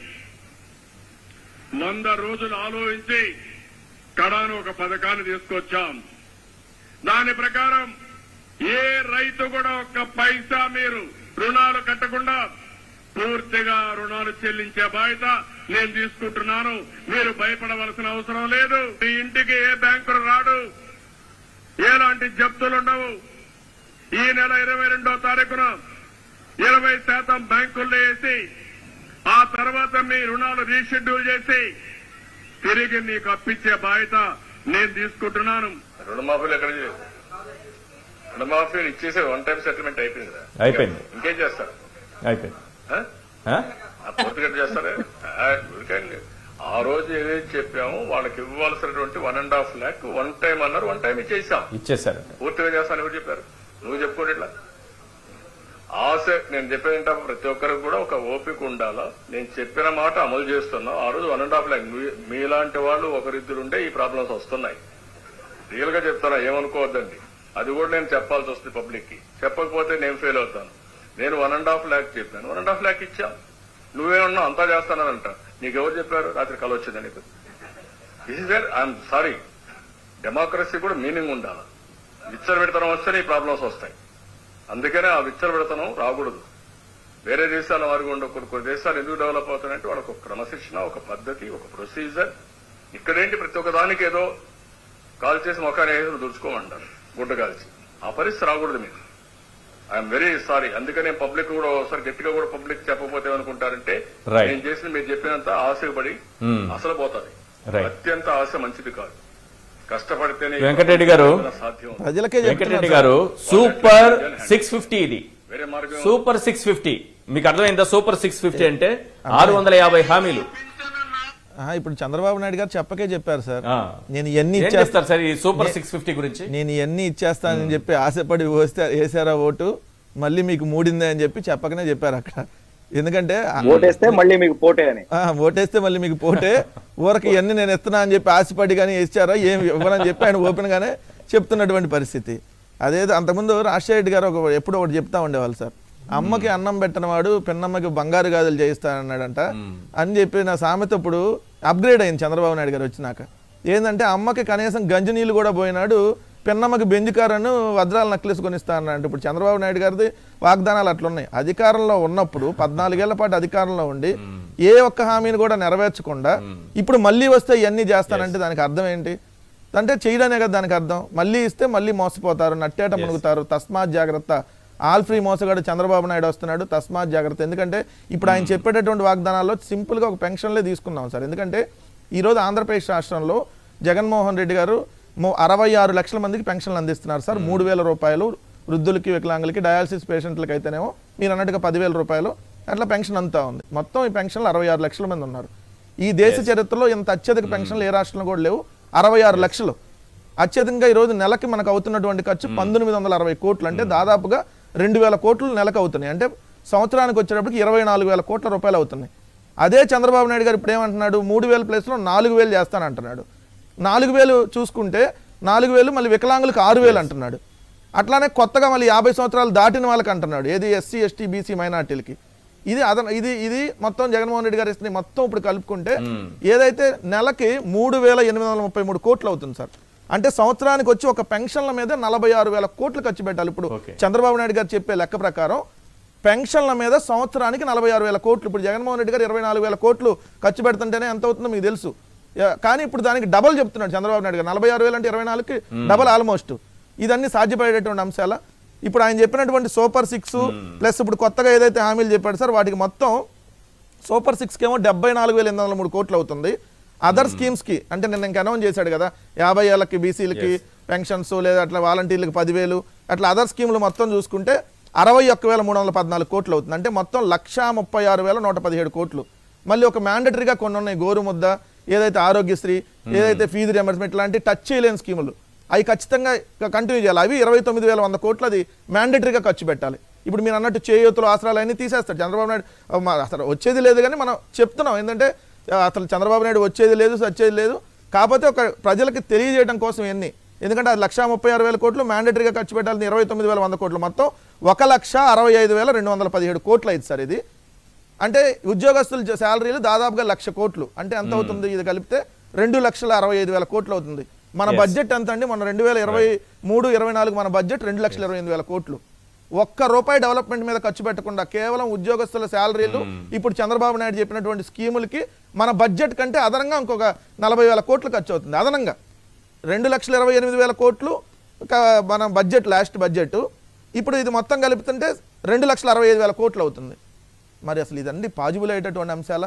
100 రోజులు ఆలోచించి కడాను ఒక పథకాన్ని తీసుకొచ్చాం. దాని ప్రకారం ఏ రైతు కూడా ఒక్క పైసా మీరు రుణాలు కట్టకుండా పూర్తిగా రుణాలు చెల్లించే బాధ్యత నేను తీసుకుంటున్నాను. మీరు భయపడవలసిన అవసరం లేదు. మీ ఇంటికి ఏ బ్యాంకులు రాడు, ఎలాంటి జప్తులుండవు. ఈ నెల 22వ తారీఖున 20% బ్యాంకుల్లో వేసి ఆ తర్వాత మీ రుణాలు రీషెడ్యూల్ చేసి తిరిగి మీకు అప్పించే బాధ్యత నేను తీసుకుంటున్నాను. రుణమాఫీలు ఎక్కడ రుణమాఫీలు ఇచ్చేసే 1 టైం సెటిల్మెంట్ అయిపోయింది. ఇంకేం చేస్తారు? అయిపోయింది. పూర్తిగా చేస్తారే. ఆ రోజు ఏదైతే చెప్పామో వాళ్ళకి ఇవ్వాల్సినటువంటి 1.5 lakh 1 టైం అన్నారు, 1 టైం ఇచ్చేసారు. పూర్తిగా చేస్తాను ఎవరు చెప్పారు? నువ్వు చెప్పుకోండి. ఇట్లా ఆశ నేను చెప్పేంట ప్రతి ఒక్కరికి కూడా ఒక ఓపిక ఉండాలా. నేను చెప్పిన మాట అమలు చేస్తున్నా. ఆ రోజు 1.5 lakh మీలాంటి వాళ్ళు ఒకరిద్దరుంటే ఈ ప్రాబ్లమ్స్ వస్తున్నాయి. రియల్ గా చెప్తానా, ఏమనుకోవద్దండి. అది కూడా నేను చెప్పాల్సి వస్తుంది పబ్లిక్ కి. చెప్పకపోతే నేను ఫెయిల్ అవుతాను. నేను 1.5 lakh చెప్పాను, 1.5 lakh ఇచ్చాం. నువ్వేమన్నా అంతా చేస్తానంట. నీకెవరు చెప్పారు? రాత్రి కల వచ్చింది నీకు. This is where I'm sorry. Democracy కూడా మీనింగ్ ఉండాలి. విచ్చలవిడతనం వస్తేనే ఈ ప్రాబ్లమ్స్ వస్తాయి. అందుకనే ఆ విచ్చలవిడతనం రాకూడదు. వేరే దేశాల వారికి ఉండకూడదు. కొన్ని దేశాలు ఎందుకు డెవలప్ అవుతాయంటే వాళ్ళకు ఒక క్రమశిక్షణ, ఒక పద్ధతి, ఒక ప్రొసీజర్. ఇక్కడేంటి ప్రతి ఒక్క దానికి ఏదో కాల్ చేసి మొఖాన్ని ఏదో దుడుచుకోమంటారు, గుడ్డ కాల్చి. ఆ పరిస్థితి రాకూడదు మీకు. I'm very sorry. అందుకనే పబ్లిక్ కూడా ఒకసారి గట్టిగా కూడా పబ్లిక్ చెప్పకపోతే ఏమనుకుంటారంటే నేను చేసిన మీరు చెప్పినంత ఆశపడి అసలు పోతుంది. అత్యంత ఆశ మంచిది కాదు. కష్టపడితేనే వెంకటరెడ్డి గారు వెంకటరెడ్డి గారు సూపర్ 650 ఇది వేరే మార్గం. సూపర్ 650 మీకు అర్థమైందా? సూపర్ 650 అంటే 650 హామీలు. ఇప్పుడు చంద్రబాబు నాయుడు గారు చెప్పకే చెప్పారు సార్, నేను ఇవన్నీ ఇచ్చేస్తారు సార్. ఈ సూపర్ 650 గురించి నేను ఇవన్నీ ఇచ్చేస్తానని చెప్పి ఆశపడి వేసారా ఓటు, మళ్ళీ మీకు మూడిందే అని చెప్పి చెప్పకనే చెప్పారు అక్కడ. ఎందుకంటే ఓటేస్తే మళ్ళీ మీకు పోటే అని, ఓటేస్తే మళ్ళీ మీకు పోటే, ఊరికి ఇవన్నీ నేను ఇస్తున్నా అని చెప్పి ఆశపడి కానీ ఇచ్చారా ఏమి ఇవ్వరని చెప్పి ఆయన ఓపెన్ గానే చెప్తున్నటువంటి పరిస్థితి. అదేదో అంతకుముందు రాజశేఖర రెడ్డి గారు ఎప్పుడో ఒకటి చెప్తా ఉండేవాళ్ళు సార్, అమ్మకి అన్నం పెట్టినవాడు పెన్నమ్మకి బంగారు గాజులు చేయిస్తానన్నాడంట అని చెప్పి నా సామెత ఇప్పుడు అప్గ్రేడ్ అయింది చంద్రబాబు నాయుడు గారు వచ్చినాక. ఏంటంటే అమ్మకి కనీసం గంజి నీళ్ళు కూడా పోయినాడు, పిన్నమ్మకి బెంజ్ కార్ అని వజ్రాల నెక్లెస్ కొనిస్తా అన్నాడు. ఇప్పుడు చంద్రబాబు నాయుడు గారిది వాగ్దానాలు అట్లున్నాయి. అధికారంలో ఉన్నప్పుడు 14 ఏళ్ల పాటు అధికారంలో ఉండి ఏ ఒక్క హామీని కూడా నెరవేర్చకుండా ఇప్పుడు మళ్ళీ వస్తే ఇవన్నీ చేస్తానంటే దానికి అర్థం ఏంటి? అంటే చేయడానే కదా దానికి అర్థం. మళ్ళీ ఇస్తే మళ్ళీ మోసపోతారు, నట్టేట మునుగుతారు. తస్మాత్ జాగ్రత్త. ఆల్ ఫ్రీ మోసగాడు చంద్రబాబు నాయుడు వస్తున్నాడు, తస్మాత్ జాగ్రత్త. ఎందుకంటే ఇప్పుడు ఆయన చెప్పేటటువంటి వాగ్దానాల్లో సింపుల్గా ఒక పెన్షన్లే తీసుకున్నాం సార్. ఎందుకంటే ఈరోజు ఆంధ్రప్రదేశ్ రాష్ట్రంలో జగన్మోహన్ రెడ్డి గారు 66 లక్షల మందికి పెన్షన్లు అందిస్తున్నారు సార్. 3,000 రూపాయలు వృద్ధులకి, వికలాంగులకి, డయాలసిస్ పేషెంట్లకి అయితేనేమో మీరు అన్నట్టుగా 10,000 రూపాయలు అట్లా పెన్షన్ అంతా ఉంది. మొత్తం ఈ పెన్షన్లు 66 లక్షల మంది ఉన్నారు. ఈ దేశ చరిత్రలో ఇంత అత్యధిక పెన్షన్లు ఏ రాష్ట్రంలో కూడా లేవు. 66 లక్షలు. అత్యధికంగా ఈరోజు నెలకి మనకు అవుతున్నటువంటి ఖర్చు 1960 కోట్లు. అంటే దాదాపుగా 2,000 కోట్లు నెలకు అవుతున్నాయి. అంటే సంవత్సరానికి వచ్చేటప్పటికి 24,000 కోట్ల రూపాయలు అవుతున్నాయి. అదే చంద్రబాబు నాయుడు గారు ఇప్పుడు ఏమంటున్నాడు? 3,000 ప్లేస్లో 4,000 చేస్తానంటున్నాడు. 4,000 చూసుకుంటే 4,000 మళ్ళీ వికలాంగులకు 6,000 అంటున్నాడు. అట్లానే కొత్తగా మళ్ళీ 50 సంవత్సరాలు దాటిన వాళ్ళకి అంటున్నాడు. ఏది ఎస్సీ, ఎస్టీ, బీసీ, మైనార్టీలకి. ఇది మొత్తం జగన్మోహన్ రెడ్డి గారు ఇస్తుంది. మొత్తం ఇప్పుడు కలుపుకుంటే ఏదైతే నెలకి 3,833 కోట్లు అవుతుంది సార్. అంటే సంవత్సరానికి వచ్చి ఒక పెన్షన్ల మీద 46,000 కోట్లు ఖర్చు పెట్టాలి. ఇప్పుడు చంద్రబాబు నాయుడు గారు చెప్పే లెక్క ప్రకారం పెన్షన్ల మీద సంవత్సరానికి 46,000 కోట్లు. ఇప్పుడు జగన్మోహన్ రెడ్డి గారు 24,000 కోట్లు ఖర్చు పెడుతుంటేనే ఎంత అవుతుందో మీకు తెలుసు. కానీ ఇప్పుడు దానికి డబల్ చెప్తున్నాడు చంద్రబాబు నాయుడు గారు. 46,000 అంటే 24కి డబల్ ఆల్మోస్ట్. ఇదన్నీ సాధ్యపడేటువంటి అంశాల. ఇప్పుడు ఆయన చెప్పినటువంటి సూపర్ 6 ప్లస్ ఇప్పుడు కొత్తగా ఏదైతే హామీలు చెప్పాడు సార్, వాటికి మొత్తం సూపర్ 6కి ఏమో 74,803 కోట్లు అవుతుంది. అదర్ స్కీమ్స్ కి అంటే నిన్న ఇంకా అనౌన్స్ చేశాడు కదా, 50 ఏళ్ళకి బీసీలకి పెన్షన్స్, లేదా అట్లా వాలంటీర్లకు 10,000, అట్లా అదర్ స్కీములు మొత్తం చూసుకుంటే 61,314 కోట్లు అవుతుంది. అంటే మొత్తం 136,117 కోట్లు. మళ్ళీ ఒక మ్యాండటరీగా కొన్ని ఉన్నాయి. గోరుముద్ద, ఏదైతే ఆరోగ్యశ్రీ, ఏదైతే ఫీజు రియంబర్స్మెంట్ లాంటి టచ్ చేయలేని స్కీములు, అవి ఖచ్చితంగా కంటిన్యూ చేయాలి. అవి 29,100 కోట్లు అది మ్యాండటరీగా ఖర్చు పెట్టాలి. ఇప్పుడు మీరు అన్నట్టు చేయూతలు, ఆసరాలు అన్నీ తీసేస్తాడు చంద్రబాబు నాయుడు. అసలు వచ్చేది లేదు కానీ మనం చెప్తున్నాం ఏంటంటే అసలు చంద్రబాబు నాయుడు వచ్చేది లేదు, సచ్చేది లేదు. కాకపోతే ఒక ప్రజలకి తెలియజేయడం కోసం ఎన్ని, ఎందుకంటే అది 136,000 కోట్లు మ్యాండటరీగా ఖర్చు పెట్టాలని 29,100 కోట్లు, మొత్తం 1,65,217 కోట్లు అయింది సార్. ఇది అంటే ఉద్యోగస్తుల శాలరీలు దాదాపుగా 1,00,000 కోట్లు. అంటే ఎంత అవుతుంది? ఇది కలిపితే 2,65,000 కోట్లు అవుతుంది. మన బడ్జెట్ ఎంత అండి? మన 2023-24 మన బడ్జెట్ 2,28,000 కోట్లు. ఒక్క రూపాయి డెవలప్మెంట్ మీద ఖర్చు పెట్టకుండా కేవలం ఉద్యోగస్తుల శాలరీలు, ఇప్పుడు చంద్రబాబు నాయుడు చెప్పినటువంటి స్కీములకి మన బడ్జెట్ కంటే అదనంగా ఇంకొక 40,000 కోట్లు ఖర్చు అవుతుంది. అదనంగా 2,28,000 కోట్లు మన బడ్జెట్, లాస్ట్ బడ్జెట్. ఇప్పుడు ఇది మొత్తం కలుపుతుంటే 2,65,000 కోట్లు అవుతుంది. మరి అసలు ఇదన్నీ పాజిబుల్ అయ్యేటటువంటి అంశాల.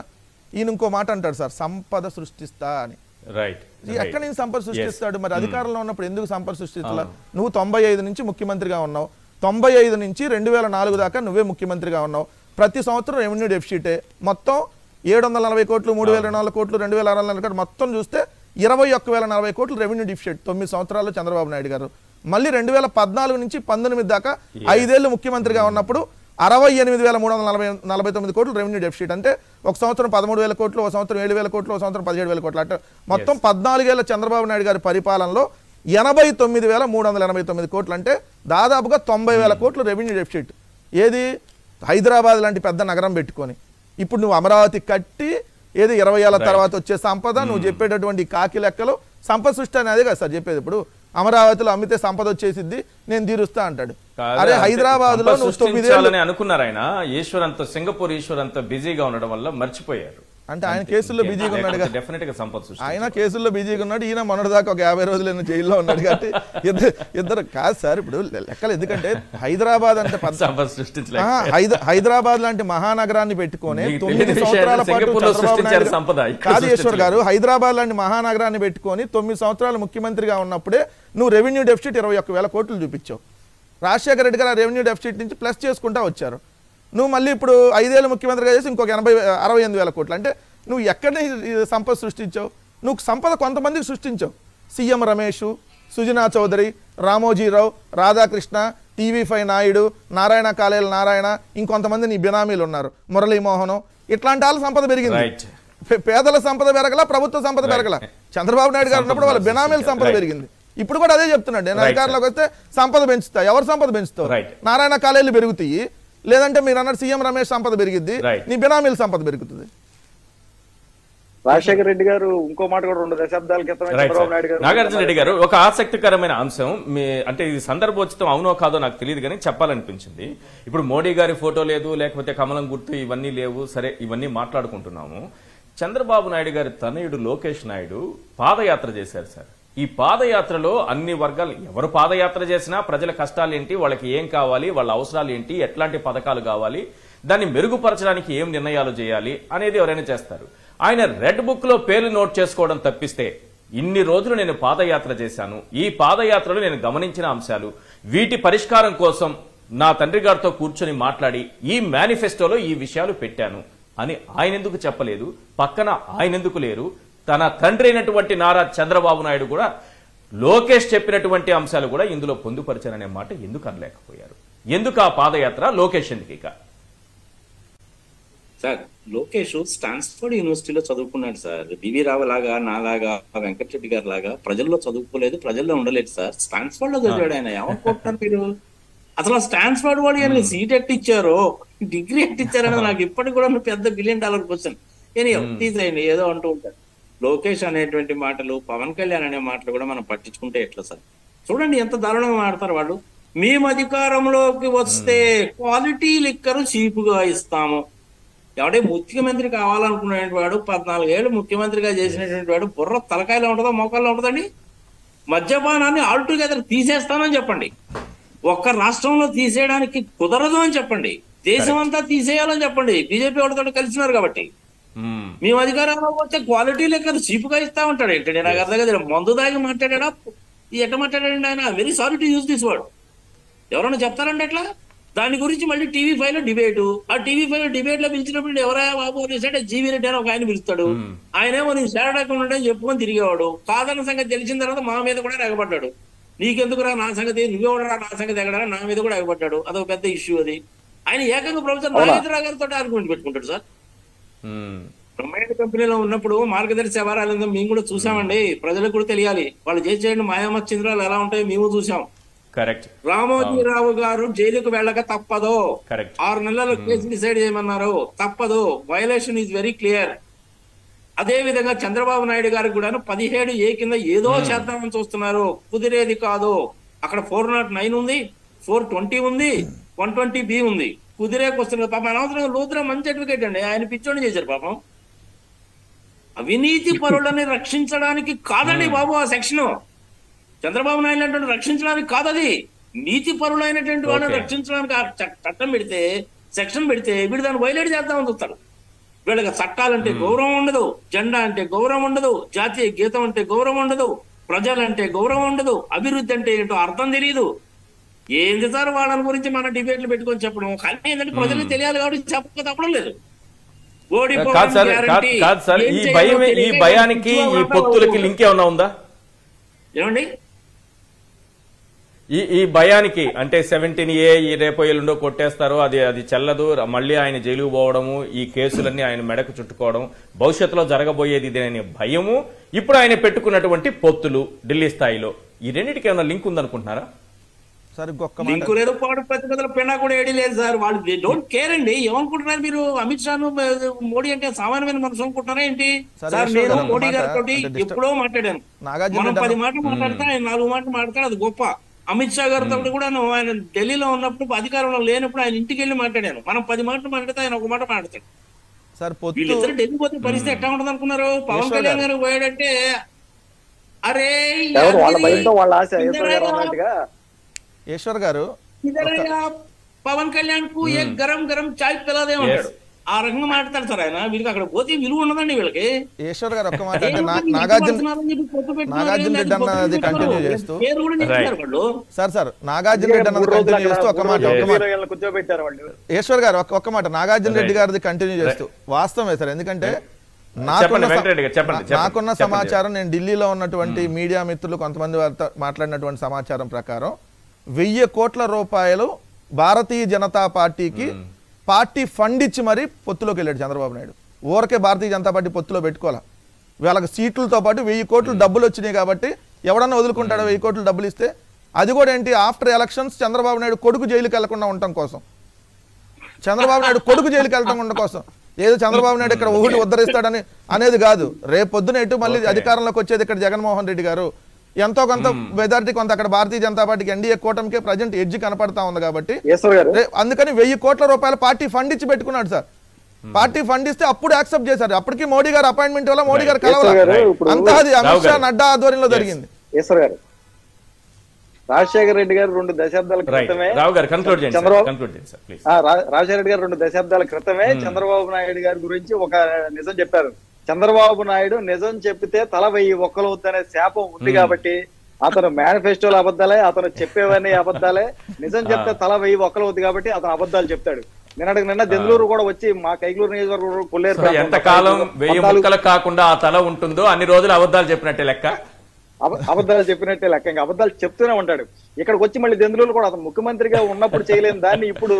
ఈయన ఇంకో మాట అంటాడు సార్, సంపద సృష్టిస్తా అని. ఎక్కడ నుంచి సంపద సృష్టిస్తాడు? మరి అధికారంలో ఉన్నప్పుడు ఎందుకు సంపద సృష్టిస్తా? నువ్వు 95 నుంచి ముఖ్యమంత్రిగా ఉన్నావు. 95 నుంచి 2004 దాకా నువ్వే ముఖ్యమంత్రిగా ఉన్నావు. ప్రతి సంవత్సరం రెవెన్యూ డెఫిసిటే మొత్తం 740 కోట్లు, 3,200 కోట్లు, 2,600 కోట్లు, మొత్తం చూస్తే 21,040 కోట్లు రెవెన్యూ డెఫిసిట్ 9 సంవత్సరాల్లో చంద్రబాబు నాయుడు గారు. మళ్ళీ 2014 నుంచి 19 దాకా 5 ఏళ్ళు ముఖ్యమంత్రిగా ఉన్నప్పుడు 68,349 కోట్లు రెవెన్యూ డెఫిసిట్. అంటే ఒక సంవత్సరం 13,000 కోట్లు, ఒక సంవత్సరం 7,000 కోట్లు, ఒక సంవత్సరం 17,000 కోట్లు. అంటే మొత్తం 14 ఏళ్ల చంద్రబాబు నాయుడు గారి పరిపాలనలో 89,389 కోట్లు. అంటే దాదాపుగా 90,000 కోట్లు రెవెన్యూ డెఫిసిట్. ఏది? హైదరాబాద్ లాంటి పెద్ద నగరం పెట్టుకొని ఇప్పుడు నువ్వు అమరావతి కట్టి ఏది 20 ఏళ్ల తర్వాత వచ్చే సంపద, నువ్వు చెప్పేటటువంటి కాకి లెక్కలు సంపద సృష్టి అనేది కదా సార్ చెప్పేది. ఇప్పుడు అమరావతిలో అమ్మితే సంపద వచ్చేసిద్ది, నేను తీరుస్తా అంటాడు. అరే హైదరాబాద్ లో అనుకున్నారు ఆయన. ఈశ్వర్ అంత, సింగపూర్ ఈశ్వర్ అంత బిజీగా ఉండడం వల్ల మర్చిపోయారు. అంటే ఆయన కేసుల్లో బిజీగా ఉన్నాడు. ఆయన కేసుల్లో బిజీగా ఉన్నాడు. ఈయన మొన్నటిదాకా ఒక 50 రోజులు జైల్లో ఉన్నాడు. కాబట్టి ఇద్దరు కాదు సార్ ఇప్పుడు లెక్కలు. ఎందుకంటే హైదరాబాద్ అంటే హైదరాబాద్ లాంటి మహానగరాన్ని పెట్టుకొని 9 సంవత్సరాల పాటు కాదు ఈశ్వర్ గారు, హైదరాబాద్ లాంటి మహానగరాన్ని పెట్టుకొని 9 సంవత్సరాలు ముఖ్యమంత్రిగా ఉన్నప్పుడే నువ్వు రెవెన్యూ డెఫిసిట్ 21,000 కోట్లు చూపించావు. రాజశేఖర రెడ్డి గారు ఆ రెవెన్యూ డెఫిసిట్ నుంచి ప్లస్ చేసుకుంటా వచ్చారు. నువ్వు మళ్ళీ ఇప్పుడు 5 ఏళ్ళు ముఖ్యమంత్రిగా చేసి ఇంకొక 68,000 కోట్లు. అంటే నువ్వు ఎక్కడ సంపద సృష్టించావు? నువ్వు సంపద కొంతమందికి సృష్టించావు. సీఎం రమేష్, సుజనా చౌదరి, రామోజీరావు, రాధాకృష్ణ, TV5 నాయుడు, నారాయణ కాలేల నారాయణ, ఇంకొంతమంది నీ బినామీలు ఉన్నారు, మురళీమోహన్. ఇట్లాంటి వాళ్ళ సంపద పెరిగింది. పేదల సంపద పెరగల, ప్రభుత్వ సంపద పెరగల. చంద్రబాబు నాయుడు గారు ఉన్నప్పుడు వాళ్ళ బినామీల సంపద పెరిగింది. ఇప్పుడు కూడా అదే చెప్తున్నాడు, నేను అధికారంలోకి వస్తే సంపద పెంచుతా. ఎవరు సంపద పెంచుతావు? నారాయణ కాలేలు పెరుగుతాయి, లేదంటే మీరు అన్నారు సీఎం రమేష్ సంపద పెరిగిద్ది, నీ బినామీల సంపద పెరుగుతుంది. రాజశేఖర రెడ్డి గారు ఇంకో మాట కూడా 2 దశాబ్దాల క్రితం చంద్రబాబు నాయుడు గారు నాగార్జున రెడ్డి గారు ఒక ఆసక్తికరమైన అంశం అంటే ఇది సందర్భోచితం అవునో కాదో నాకు తెలియదు కానీ చెప్పాలనిపించింది. ఇప్పుడు మోడీ గారి ఫోటో లేదు, లేకపోతే కమలం గుర్తు ఇవన్నీ లేవు, సరే ఇవన్నీ మాట్లాడుకుంటున్నాము. చంద్రబాబు నాయుడు గారి తనయుడు లోకేష్ నాయుడు పాదయాత్ర చేశారు సార్. ఈ పాదయాత్రలో అన్ని వర్గాలు ఎవరు పాదయాత్ర చేసినా ప్రజల కష్టాలు ఏంటి, వాళ్ళకి ఏం కావాలి, వాళ్ళ అవసరాలు ఏంటి, ఎట్లాంటి పథకాలు కావాలి, దాన్ని మెరుగుపరచడానికి ఏం నిర్ణయాలు చేయాలి అనేది ఎవరైనా చేస్తారు. ఆయన రెడ్ బుక్ లో పేర్లు నోట్ చేసుకోవడం తప్పిస్తే ఇన్ని రోజులు నేను పాదయాత్ర చేశాను, ఈ పాదయాత్రలో నేను గమనించిన అంశాలు, వీటి పరిష్కారం కోసం నా తండ్రి గారితో కూర్చొని మాట్లాడి ఈ మేనిఫెస్టోలో ఈ విషయాలు పెట్టాను అని ఆయన ఎందుకు చెప్పలేదు? పక్కన ఆయన ఎందుకు లేరు? తన తండ్రి అయినటువంటి నారా చంద్రబాబు నాయుడు కూడా లోకేష్ చెప్పినటువంటి అంశాలు కూడా ఇందులో పొందుపరిచారనే మాట ఎందుకు అనలేకపోయారు? ఎందుకు ఆ పాదయాత్ర? లోకేష్ ఎందుకు? ఇక సార్ లోకేష్ స్టాన్ఫర్డ్ యూనివర్సిటీలో చదువుకున్నాడు సార్. బివి రావు లాగా, నాలాగా, వెంకటరెడ్డి గారి లాగా ప్రజల్లో చదువుకోలేదు, ప్రజల్లో ఉండలేదు సార్. స్టాన్ఫర్డ్ లో చదివాడు ఆయన. ఏమనుకుంటున్నారు మీరు? అసలు స్టాన్ఫర్డ్ వాళ్ళు ఆయన సీట్ ఎట్టిచ్చారో, డిగ్రీ ఎట్టిచ్చారనేది నాకు ఇప్పటికి కూడా పెద్ద $1 బిలియన్ క్వశ్చన్. తీసేయండి, ఏదో అంటూ ఉంటారు. లోకేష్ అనేటువంటి మాటలు, పవన్ కళ్యాణ్ అనే మాటలు కూడా మనం పట్టించుకుంటే ఎట్లా సార్? చూడండి ఎంత దారుణంగా మాడతారు వాళ్ళు. మేము అధికారంలోకి వస్తే క్వాలిటీ లిక్కరు చీపుగా ఇస్తాము. ఎవడే ముఖ్యమంత్రి కావాలనుకునేటువంటి వాడు 14 ఏళ్ళు ముఖ్యమంత్రిగా చేసినటువంటి వాడు బుర్ర తలకాయలో ఉంటుందో మోకాల్లో ఉంటుందండి? మద్యపానాన్ని ఆల్ టుగెదర్ తీసేస్తామని చెప్పండి. ఒక్క రాష్ట్రంలో తీసేయడానికి కుదరదు అని చెప్పండి. దేశం అంతా తీసేయాలని చెప్పండి. బీజేపీ వాళ్ళతో కలిసినారు కాబట్టి. మేము అధికారంలోకి వస్తే క్వాలిటీ లెక్క చీపుగా ఇస్తా ఉంటాడు ఏంటండి? నాకు అర్థం కదా. మందు దాగి మాట్లాడా, ఎట్లా మాట్లాడాడండి ఆయన? Very sorry to use this word. ఎవరైనా చెప్తారండి ఎట్లా? దాని గురించి మళ్ళీ TV5 లో డిబేటు. ఆ TV5 లో డిబేట్ లో పిలిచినప్పుడు ఎవరా బాబు అనేసంటే జీవీ రెడ్డి అని ఒక ఆయన పిలుస్తాడు. ఆయనేమో నేను శారడాకుండా ఉంటాయని చెప్పుకొని తిరిగేవాడు. కాదన్న సంగతి తెలిసిన తర్వాత మా మీద కూడా ఎగబడ్డాడు. నీకెందుకురా నా సంగతి, నువ్వెవడరా నా సంగతి ఎగడరా, నా మీద కూడా ఎగబడ్డాడు. అదొక పెద్ద ఇష్యూ. అది ఆయన ఏకంగా ప్రొఫెసర్ నాగేంద్రరావు గారితో ఆర్గ్యుమెంట్ పెట్టుకుంటాడు సార్. బ్రహ్మాండ కంపెనీలో ఉన్నప్పుడు మార్గదర్శి వ్యవహారాలు మేము కూడా చూసామండి. ప్రజలకు కూడా తెలియాలి. వాళ్ళు చేసేయండి మాయామత్ చింద్రాలు ఎలా ఉంటాయో మేము చూసాం. కరెక్ట్. రామోజీరావు గారు జైలుకు వెళ్ళక తప్పదు. 6 నెలలు కేసు డిసైడ్ చేయమన్నారు, తప్పదు. Violation is very clear. అదే విధంగా చంద్రబాబు నాయుడు గారికి కూడా 17A కింద ఏదో చేద్దామని చూస్తున్నారు. కుదిరేది కాదు. అక్కడ 409 ఉంది, 420 ఉంది, 120B ఉంది. కుదిరేకి వస్తున్నారు. పాపం అనవసరంగా లోతురా మంచి అడ్వకేట్ అండి, ఆయన పిచ్చోని చేశారు పాపం. అవినీతి పరులని రక్షించడానికి కాదండి బాబు ఆ సెక్షన్. చంద్రబాబు నాయుడు అంటే రక్షించడానికి కాదది. నీతి పరులైనటువంటి వాళ్ళని రక్షించడానికి ఆ చట్టం పెడితే, సెక్షన్ పెడితే వీడు దాన్ని వైలేట్ చేద్దామని చూస్తాడు. వీళ్ళకి చట్టాలంటే గౌరవం ఉండదు, జెండా అంటే గౌరవం ఉండదు, జాతీయ గీతం అంటే గౌరవం ఉండదు, ప్రజలంటే గౌరవం ఉండదు, అభివృద్ధి అంటే ఏంటో అర్థం తెలియదు. ఏంది సార్ వాళ్ళని గురించి మన డిబేట్లు పెట్టుకొని చెప్పడం? కానీ ఏంటంటే ప్రజలకు తెలియాలి కాబట్టి చెప్పక తప్పడం లేదు. ఈ భయానికి ఈ పొత్తులకి లింక్ ఏమన్నా ఉందా? ఏమండి ఈ భయానికి అంటే 17A రేపో ఎల్లుండో కొట్టేస్తారు, అది చెల్లదు, మళ్ళీ ఆయన జైలుకు పోవడము, ఈ కేసులన్నీ ఆయన మెడకు చుట్టుకోవడం, భవిష్యత్తులో జరగబోయేది ఇదేనే భయము, ఇప్పుడు ఆయన పెట్టుకున్నటువంటి పొత్తులు ఢిల్లీ స్థాయిలో, ఈ రెండింటికి ఏమైనా లింక్ ఉందనుకుంటున్నారా? లింకు లేదు, పాడు ప్రతిపదల పెన్నా కూడా ఏడీ లేదు సార్. వాళ్ళు డోంట్ కేర్ అండి. ఏమనుకుంటున్నారు మీరు? అమిత్ షాను మోడీ అంటే సామాన్యమైన మనసు అనుకుంటున్నారా ఏంటి సార్? నేను మోడీ గారితో ఎప్పుడో మాట్లాడాను. మనం 10 మాటలు మాట్లాడితే ఆయన 4 మాటలు మాట్లాడతాడు, అది గొప్ప. అమిత్ షా గారితో కూడా ఆయన ఢిల్లీలో ఉన్నప్పుడు, అధికారంలో లేనప్పుడు ఆయన ఇంటికి వెళ్ళి మాట్లాడాను. మనం 10 మాటలు మాట్లాడితే ఆయన 1 మాట మాట్లాడతాడు. వీళ్ళిద్దరు ఢిల్లీ పోతే పరిస్థితి ఎట్లా ఉంటుంది అనుకున్నారు? పవన్ కళ్యాణ్ గారు పోయాడంటే అరే ఈశ్వర్ గారు పవన్ కళ్యాణ్ కు ఏ గరం గరం చాయ్ పిల్లదే ఉంటాడు. ఆ రకంగా మాట్లాడతారు సార్ ఆయన. వీళ్ళకి అక్కడ పోతే విలువ ఉండదండి వీళ్ళకి. ఈశ్వర్ గారు ఒక్క మాట అంటే నాగార్జున రెడ్డి అన్నది కంటిన్యూ చేస్తూ సార్ నాగార్జున రెడ్డి అన్నది కంటిన్యూ చేస్తూ ఒక్క మాట ఈశ్వర్ గారు ఒక్క మాట నాగార్జున రెడ్డి గారిది కంటిన్యూ చేస్తూ వాస్తవమే సార్. ఎందుకంటే నాకున్న సమాచారం, నేను ఢిల్లీలో ఉన్నటువంటి మీడియా మిత్రులు కొంతమంది వారితో మాట్లాడినటువంటి సమాచారం ప్రకారం 1000 కోట్ల రూపాయలు భారతీయ జనతా పార్టీకి పార్టీ ఫండ్ ఇచ్చి మరీ పొత్తులోకి వెళ్ళాడు చంద్రబాబు నాయుడు. ఊరకే భారతీయ జనతా పార్టీ పొత్తులో పెట్టుకోవాలా. వీళ్ళకి సీట్లతో పాటు 1000 కోట్లు డబ్బులు వచ్చినాయి కాబట్టి ఎవడన్నా వదులుకుంటాడో 1000 కోట్లు డబ్బులు ఇస్తే? అది కూడా ఏంటి, ఆఫ్టర్ ఎలక్షన్స్ చంద్రబాబు నాయుడు కొడుకు జైలుకి వెళ్లకుండా ఉండటం కోసం, చంద్రబాబు నాయుడు కొడుకు జైలుకి వెళ్ళటం ఉండటం కోసం ఏదో చంద్రబాబు నాయుడు ఇక్కడ ఊహిని ఉద్ధరిస్తాడని అనేది కాదు. రేపు పొద్దున ఎటు మళ్ళీ అధికారంలోకి వచ్చేది ఇక్కడ జగన్మోహన్ రెడ్డి గారు. ఎంతో కొంత మెజారిటీ కొంత అక్కడ భారతీయ జనతా పార్టీకి ఎన్డీఏ కూటమికే ప్రజెంట్ ఎడ్జ్ కనపడతా ఉంది కాబట్టి అందుకని 1000 కోట్ల రూపాయల పార్టీ ఫండ్ ఇచ్చి పెట్టుకున్నాడు సార్. పార్టీ ఫండ్ ఇస్తే అప్పుడు యాక్సెప్ట్ చేశారు. అప్పటికి మోడీ గారు అపాయింట్మెంట్ వల్ల మోడీ గారు కలవాలి. అంతా అది అమిత్ షా నడ్డా ఆధ్వర్యంలో జరిగింది. రాజశేఖర రెడ్డి గారు 2 దశాబ్దాల క్రితమే రాజశేఖర రెడ్డి గారు 2 దశాబ్దాల క్రితమే చంద్రబాబు నాయుడు గారి గురించి ఒక నిజం చెప్పారు. చంద్రబాబు నాయుడు నిజం చెప్పితే తల 1000 ఒక్కలవుద్దనే శాపం ఉంది కాబట్టి అతను మేనిఫెస్టోలు అబద్ధాలే, అతను చెప్పేవన్నీ అబద్ధాలే, నిజం చెప్తే తల 1000 ఒక్కలవుద్ది కాబట్టి అతను అబద్ధాలు చెప్తాడు. నిన్న దెందులూరు కూడా వచ్చి మా కైకలూరు నియోజకవర్గం కొల్లేరు ఎంతకాలం 1000 ముక్కలు కాకుండా ఆ తల ఉంటుందో అన్ని రోజులు అబద్ధాలు చెప్పినట్టే లెక్క. అబద్ధాలు చెప్పినట్టే లెక్క. ఇంకా అబద్ధాలు చెప్తూనే ఉంటాడు. ఇక్కడికి వచ్చి మళ్ళీ దెందులూరు కూడా అతను ముఖ్యమంత్రిగా ఉన్నప్పుడు చేయలేని దాన్ని ఇప్పుడు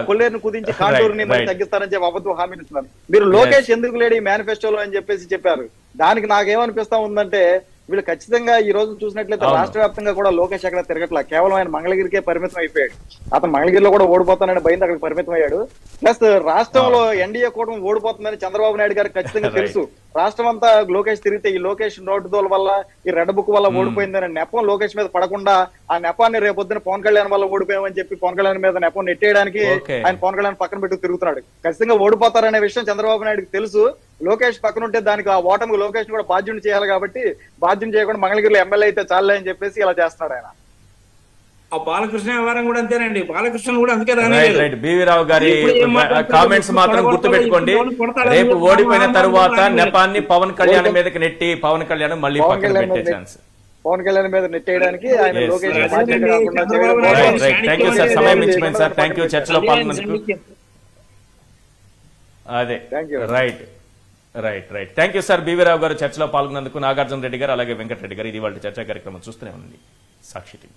కొల్లేరుని కుదించి కాంటూరుని మళ్ళీ తగ్గిస్తారని చెప్పి అబద్ధం హామీ ఇస్తున్నారు. మీరు లోకేష్ ఎందుకు లేడు ఈ మేనిఫెస్టోలో అని చెప్పారు. దానికి నాకేమనిపిస్తా ఉందంటే వీళ్ళు ఖచ్చితంగా ఈ రోజు చూసినట్లయితే రాష్ట్ర వ్యాప్తంగా కూడా లోకేష్ ఎక్కడ తిరగట్లా. కేవలం ఆయన మంగళగిరికే పరిమితం అయిపోయాడు. అతను మంగళగిరిలో కూడా ఓడిపోతానని భయంతో అక్కడికి పరిమితం అయ్యాడు. ప్లస్ రాష్ట్రంలో ఎన్డీఏ కూటమి ఓడిపోతుందని చంద్రబాబు నాయుడు గారికి ఖచ్చితంగా తెలుసు. రాష్ట్రం అంతా లోకేష్ తిరిగితే ఈ లోకేష్ నోటు దోల వల్ల ఈ రెడ్ బుక్ వల్ల ఓడిపోయిందని నెపం లోకేష్ మీద పడకుండా ఆ నెపాన్ని రేపొద్దున పవన్ కళ్యాణ్ వల్ల ఓడిపోయామని చెప్పి పవన్ కళ్యాణ్ మీద నెపం నెట్టేయడానికి ఆయన పవన్ కళ్యాణ్ పక్కన పెట్టి తిరుగుతున్నాడు. ఖచ్చితంగా ఓడిపోతారనే విషయం చంద్రబాబు నాయుడుకి తెలుసు. లోకేష్ పక్కన ఉంటే దానికి ఆ ఓటమికి లోకేష్ కూడా బాధ్యుని చేయాలి కాబట్టి బాధ్యం చేయకుండా మంగళగిరిలో ఎమ్మెల్యే అయితే చాలే అని చెప్పేసి ఇలా చేస్తున్నాడు ఆయన. ఆ బాలకృష్ణ వ్యవహారం కూడా అంతేనండి. బాలకృష్ణ కూడా అందుకే బివి రావు గారి కామెంట్స్ మాత్రం గుర్తుపెట్టుకోండి. రేపు ఓడిపోయిన తరువాత నెపాన్ని పవన్ కళ్యాణ్ మీదకి నెట్టి పవన్ కళ్యాణ్ మళ్ళీ పక్కన పెట్టే ఛాన్స్ పవన్ కళ్యాణ్ మీద నెట్టేయడానికి ఆయన లోకేష్ థ్యాంక్ యూ సార్. సమయం ఇచ్చిపోయింది సార్. థ్యాంక్ యూ చర్చలో పాల్గొన్నందుకు. అదే right thank you sir. BV Rao గారు చర్చలో పాల్గొన్నందుకు, నాగార్జున రెడ్డి గారు అలాగే వెంకటరెడ్డి గారు. ఇది వాళ్ళ చర్చా కార్యక్రమం చూస్తూనే ఉంది సాక్షి టీవీ.